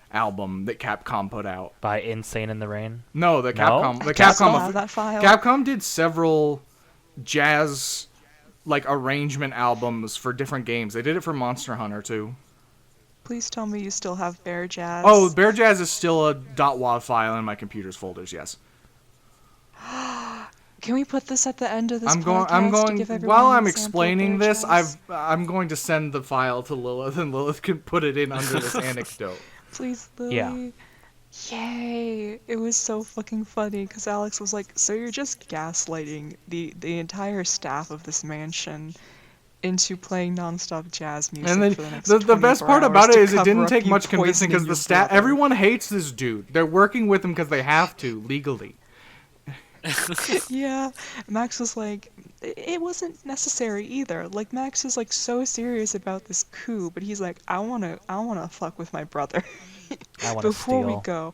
S3: album that Capcom put out.
S2: By Insane in the Rain?
S3: No, Capcom did several jazz like arrangement albums for different games. They did it for Monster Hunter too.
S1: Please tell me you still have bear jazz.
S3: Oh, bear jazz is still a .wav file in my computer's folders. Yes.
S1: Can we put this at the end of this
S3: I'm
S1: podcast
S3: going
S1: to give everyone
S3: while
S1: an
S3: I'm
S1: example of
S3: explaining
S1: bear
S3: this,
S1: jazz?
S3: I'm going to send the file to Lilith, and Lilith can put it in under this anecdote.
S1: Please, Lily.
S2: Yeah.
S1: Yay! It was so fucking funny because Alex was like, "So you're just gaslighting the entire staff of this mansion into playing nonstop jazz music
S3: and then
S1: for the next
S3: the best part about it is it didn't take
S1: you
S3: much convincing because
S1: poisoning
S3: the
S1: your
S3: staff,
S1: brother."
S3: everyone hates this dude. They're working with him because they have to legally.
S1: Yeah, Max was like, it wasn't necessary either. Like Max is like so serious about this coup, but he's like, I wanna fuck with my brother.
S2: I want to
S1: Before we
S2: steal.
S1: go,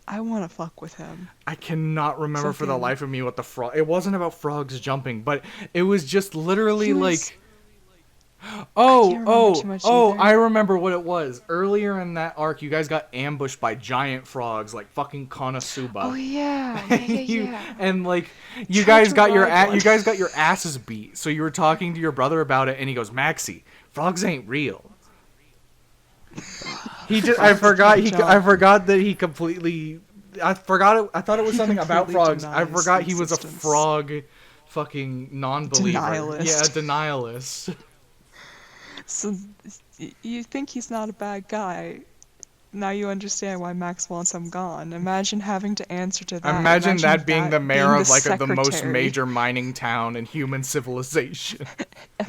S1: I wanna fuck with him.
S3: I cannot remember for the
S1: Fucking-
S3: life of me what the frog. It wasn't about frogs jumping, but it was just literally
S1: He was-
S3: like.
S1: can't
S3: Oh,
S1: remember too much either.
S3: I remember what it was. Earlier in that arc, you guys got ambushed by giant frogs, like fucking Konosuba.
S1: Oh yeah, yeah, yeah,
S3: You-
S1: yeah.
S3: and like you
S1: Tried
S3: guys
S1: to
S3: got your
S1: ride one.
S3: you guys got your asses beat. So you were talking to your brother about it, and he goes, "Maxie, frogs ain't real." He just I forgot that he completely I forgot it. I thought it was something about
S1: completely
S3: frogs. I
S1: denies
S3: forgot he was a
S1: existence.
S3: frog, fucking non-believer.
S1: Denialist.
S3: Yeah, a denialist.
S1: So you think he's not a bad guy. Now you understand why Max wants him gone. Imagine having to answer to that.
S3: Imagine that being the mayor of like the most
S1: secretary.
S3: major mining town in human civilization.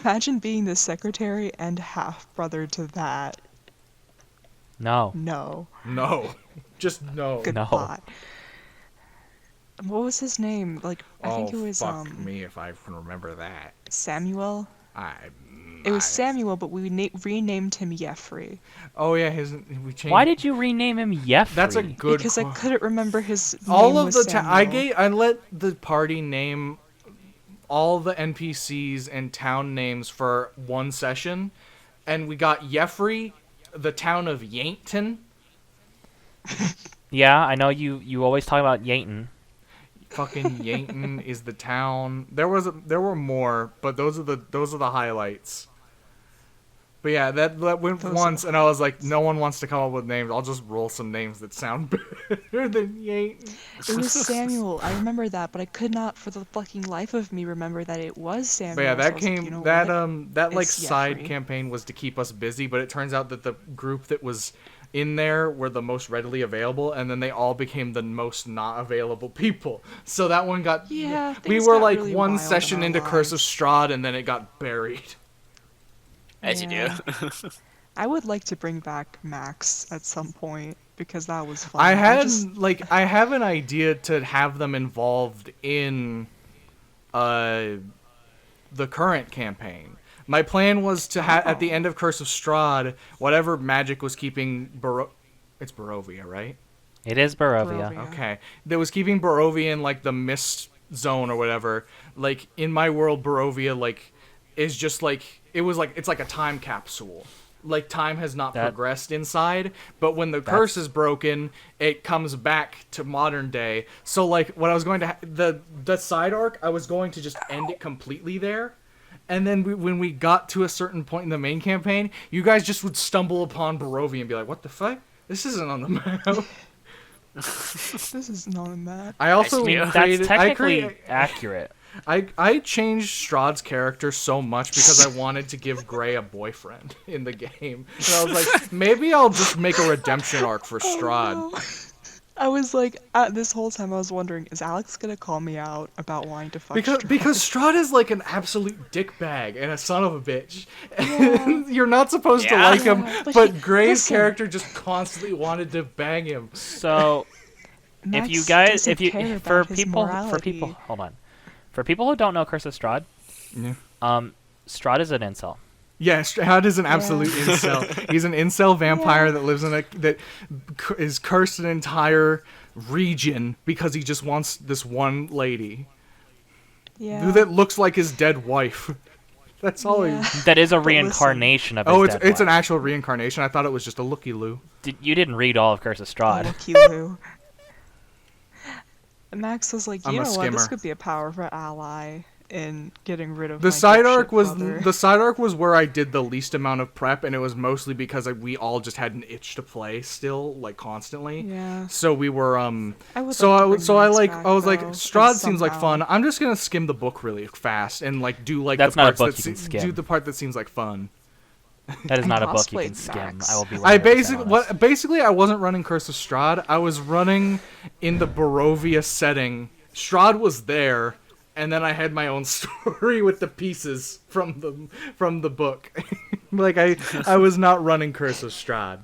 S1: Imagine being the secretary and half brother to that.
S2: No.
S1: No.
S3: No, just no.
S1: Goodbye. What was his name? Like I
S3: Oh,
S1: think it was
S3: fuck me if I can remember that.
S1: Samuel.
S3: I.
S1: It was Samuel, but we renamed him Jeffrey
S3: Oh yeah, we changed.
S2: Why did you rename him Jeffrey?
S3: That's a good.
S1: because I couldn't remember his
S3: All
S1: name
S3: of
S1: was
S3: the
S1: Samuel.
S3: I let the party name all the NPCs and town names for one session, and we got Jeffrey, the town of Yankton.
S2: Yeah, I know you always talk about Yankton.
S3: Fucking Yankton is the town. There were more, but those are the highlights. But yeah, that went
S1: Those are
S3: once,
S1: the
S3: and I was like, no one wants to come up with names. I'll just roll some names that sound better than Yankton.
S1: It was Samuel. I remember that, but I could not, for the fucking life of me, remember that it was Samuel.
S3: But yeah,
S1: So I
S3: that
S1: was like,
S3: came
S1: you know
S3: that
S1: what?
S3: that like
S1: It's
S3: side
S1: Jeffrey.
S3: campaign was to keep us busy, but it turns out that the group that was in there were the most readily available, and then they all became the most not available people. So that one got
S1: Yeah,
S3: we
S1: things
S3: were
S1: got
S3: like
S1: really
S3: one
S1: wild in
S3: session
S1: our
S3: into Curse of
S1: lives.
S3: Strahd, and then it got buried.
S4: As you
S1: Yeah.
S4: do.
S1: I would like to bring back Max at some point because that was fun.
S3: I had
S1: just-
S3: I have an idea to have them involved in the current campaign. My plan was to at the end of Curse of Strahd, whatever magic was keeping it's Barovia, right?
S2: It is Barovia.
S1: Barovia.
S3: Okay. That was keeping Barovia in like the mist zone or whatever. Like in my world, Barovia like is just like it's like a time capsule. Like time has not progressed inside, but when the curse is broken, it comes back to modern day. So like what I was going to the side arc, I was going to just end it completely there. And then when we got to a certain point in the main campaign, you guys just would stumble upon Barovia and be like, "What the fuck? This isn't on the map."
S1: This is not a map.
S3: I also
S4: I mean,
S2: That's
S3: created.
S2: technically accurate.
S3: I changed Strahd's character so much because I wanted to give Gray a boyfriend in the game. And I was like, maybe I'll just make a redemption arc for Strahd.
S1: Oh, no. I was like, this whole time I was wondering, is Alex gonna call me out about wanting to fuck Strahd?
S3: Because Strahd is like an absolute dickbag and a son of a bitch. And you're not supposed to
S4: Yeah.
S3: like him,
S1: Yeah,
S3: but
S1: he-
S3: Gray's
S1: listen.
S3: character just constantly wanted to bang him.
S2: So
S1: Max
S2: if you guys
S1: doesn't
S2: if you
S1: care
S2: for
S1: about his
S2: people
S1: morality.
S2: hold on. For people who don't know Curse of Strahd,
S3: Yeah.
S2: Strahd is an incel.
S3: Yeah, Strahd is an absolute incel. He's an incel vampire that lives in is cursed an entire region because he just wants this one lady
S1: Yeah.
S3: that looks like his dead wife. That's all
S1: Yeah.
S3: he.
S2: That is a
S1: But listen-
S2: reincarnation of his
S3: Oh,
S2: dead
S3: it's an
S2: wife.
S3: actual reincarnation. I thought it was just a looky-loo.
S2: You didn't read all of Curse of Strahd.
S1: Lucky Lou. Max was like,
S3: I'm
S1: you
S3: a
S1: know what, this
S3: skimmer.
S1: could be a powerful ally in getting rid of
S3: The
S1: my
S3: side
S1: dipshit
S3: arc was
S1: brother.
S3: the side arc was where I did the least amount of prep, and it was mostly because we all just had an itch to play still, like constantly.
S1: Yeah.
S3: So we were
S1: I would
S3: So
S1: like to
S3: I
S1: bring
S3: so I
S1: Max
S3: like
S1: back,
S3: I was like
S1: though,
S3: Strahd seems like
S1: somehow.
S3: fun. I'm just gonna skim the book really fast and like do like
S2: That's
S3: the
S2: not a
S3: parts
S2: book you
S3: that
S2: can skim.
S3: do the part that seems like fun.
S2: That is not a book you
S1: Cosplay
S2: can skim.
S1: Max.
S2: I will be.
S3: I
S2: 100%
S3: basically I wasn't running Curse of Strahd. I was running in the Barovia setting. Strahd was there, and then I had my own story with the pieces from the book. Like I was not running Curse of Strahd.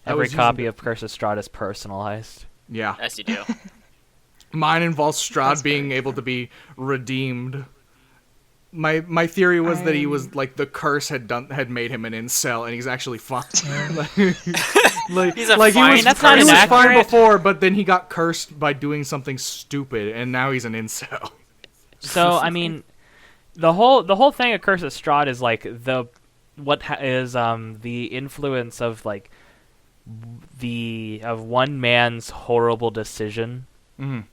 S3: I
S2: Every
S3: was using
S2: copy of Curse of Strahd is personalized.
S3: Yeah.
S4: As you do.
S3: Mine involves Strahd
S1: That's very
S3: being able
S1: true.
S3: to be redeemed. My theory was that he was like the curse had made him an incel, and he's actually fucked. like
S4: He's a
S3: like he
S4: fine
S3: was,
S2: That's not
S3: he was fine
S2: inaccurate.
S3: before, but then he got cursed by doing something stupid, and now he's an incel.
S2: So I mean, the whole thing of Curse of Strahd is like the influence of like one man's horrible decision.
S3: Mhm.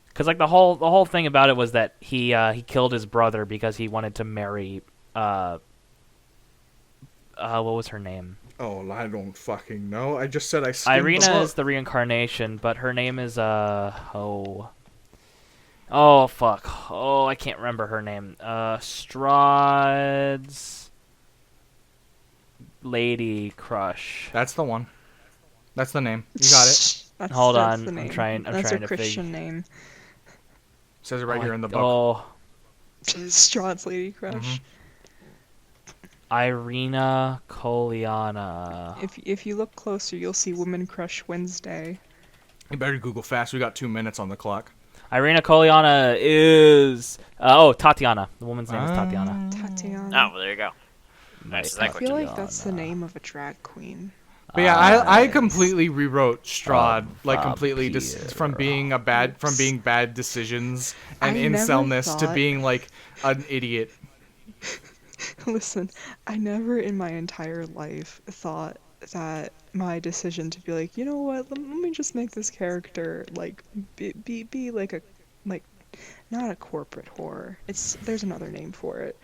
S2: Because like the whole thing about it was that he killed his brother because he wanted to marry what was her name?
S3: Oh, I don't fucking know. I just said I skimmed the
S2: Irina
S3: book.
S2: is the reincarnation, but her name is fuck. Oh, I can't remember her name. Strahd's lady crush.
S3: That's the one. That's the name. You got it.
S2: Hold
S1: That's
S2: on,
S1: the
S2: I'm
S1: name.
S2: trying
S1: That's
S2: to
S1: her Christian name.
S3: Says it right here in the book.
S2: Oh,
S1: Strahd's Lady Crush.
S3: Mhm.
S2: Irina Koliana.
S1: If you look closer, you'll see Woman Crush Wednesday.
S3: You better Google fast. We got 2 minutes on the clock.
S2: Irina Koliana is Tatiana. The woman's name is Tatiana.
S1: Tatiana.
S4: Oh, well, there you go. Nice.
S1: I
S4: That
S1: feel
S4: quick.
S1: like that's the name of a drag queen.
S3: But yeah, I
S2: Nice.
S3: completely rewrote Strahd, like
S2: Vampire.
S3: completely just from being bad decisions and
S1: I never
S3: incelness to
S1: thought-
S3: being like an idiot.
S1: Listen, I never in my entire life thought that my decision to be like, you know what, let me just make this character like be like a like not a corporate whore. There's another name for it.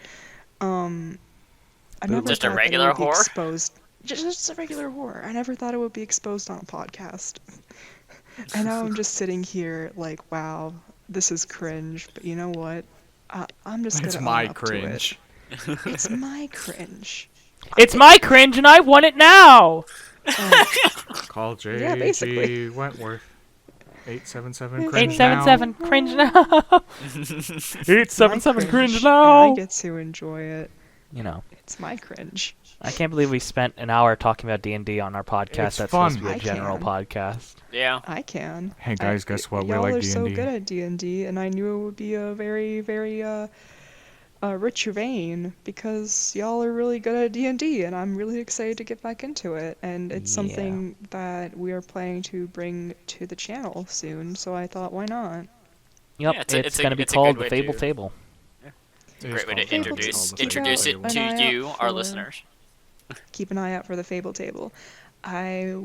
S1: I never
S4: Just a
S1: thought that it
S4: regular
S1: would be
S4: whore?
S1: Exposed. Just a regular whore. I never thought it would be exposed on a podcast. And now I'm just sitting here like, wow, this is cringe. But you know what? I'm just gonna
S3: It's
S1: own
S3: my
S1: up to it.
S3: cringe.
S1: It's my cringe.
S2: It's my cringe, and I want it now.
S3: Call JG
S1: Yeah, basically.
S3: Wentworth. 877
S1: It's
S3: cringe now.
S2: 877 cringe now. 877
S1: My
S2: cringe
S1: and
S2: now.
S1: I get to enjoy it.
S2: You know,
S1: It's my cringe.
S2: I can't believe we spent an hour talking about D&D on our podcast.
S3: It's
S2: That's
S3: fun.
S2: supposed to be a
S1: I
S2: general
S1: can.
S2: podcast.
S4: Yeah.
S1: I can.
S3: Hey guys, guess what? We
S1: Y'all
S3: like
S1: are so
S3: D&D.
S1: good at D&D, and I knew it would be a very, very rich vein because y'all are really good at D&D, and I'm really excited to get back into it. And it's
S2: Yeah.
S1: something that we are planning to bring to the channel soon. So I thought, why not?
S2: Yep,
S4: Yeah,
S2: it's going to be
S4: it's a good
S2: called
S4: way
S2: the Fable
S4: to-
S2: Fable.
S3: It is
S4: Great way to
S3: called Fable.
S4: introduce
S3: It's called
S4: introduce
S3: the
S4: it
S3: Fable
S1: An
S4: to
S1: eye
S4: you,
S1: out
S4: our
S1: for-
S4: listeners.
S1: Keep an eye out for the Fable table. I'm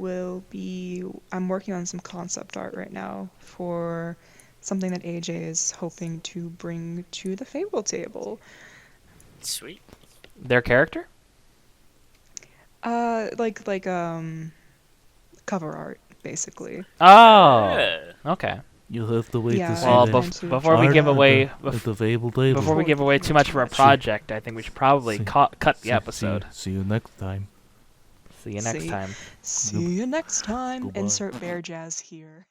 S1: working on some concept art right now for something that AJ is hoping to bring to the Fable table.
S4: Sweet.
S2: Their character?
S1: Like cover art, basically.
S2: Oh,
S4: Yeah.
S2: okay.
S5: You'll have to wait
S1: Yeah,
S5: to see
S2: Well,
S5: the
S2: before we give
S5: art
S2: away
S5: at the Fable table.
S2: before we give away too much of our project, I think we should probably
S5: See-
S2: cut the
S5: See-
S2: episode.
S5: See you next time.
S2: See you next
S1: See-
S2: time.
S1: See you next time.
S5: Goodbye.
S1: Insert bear jazz here.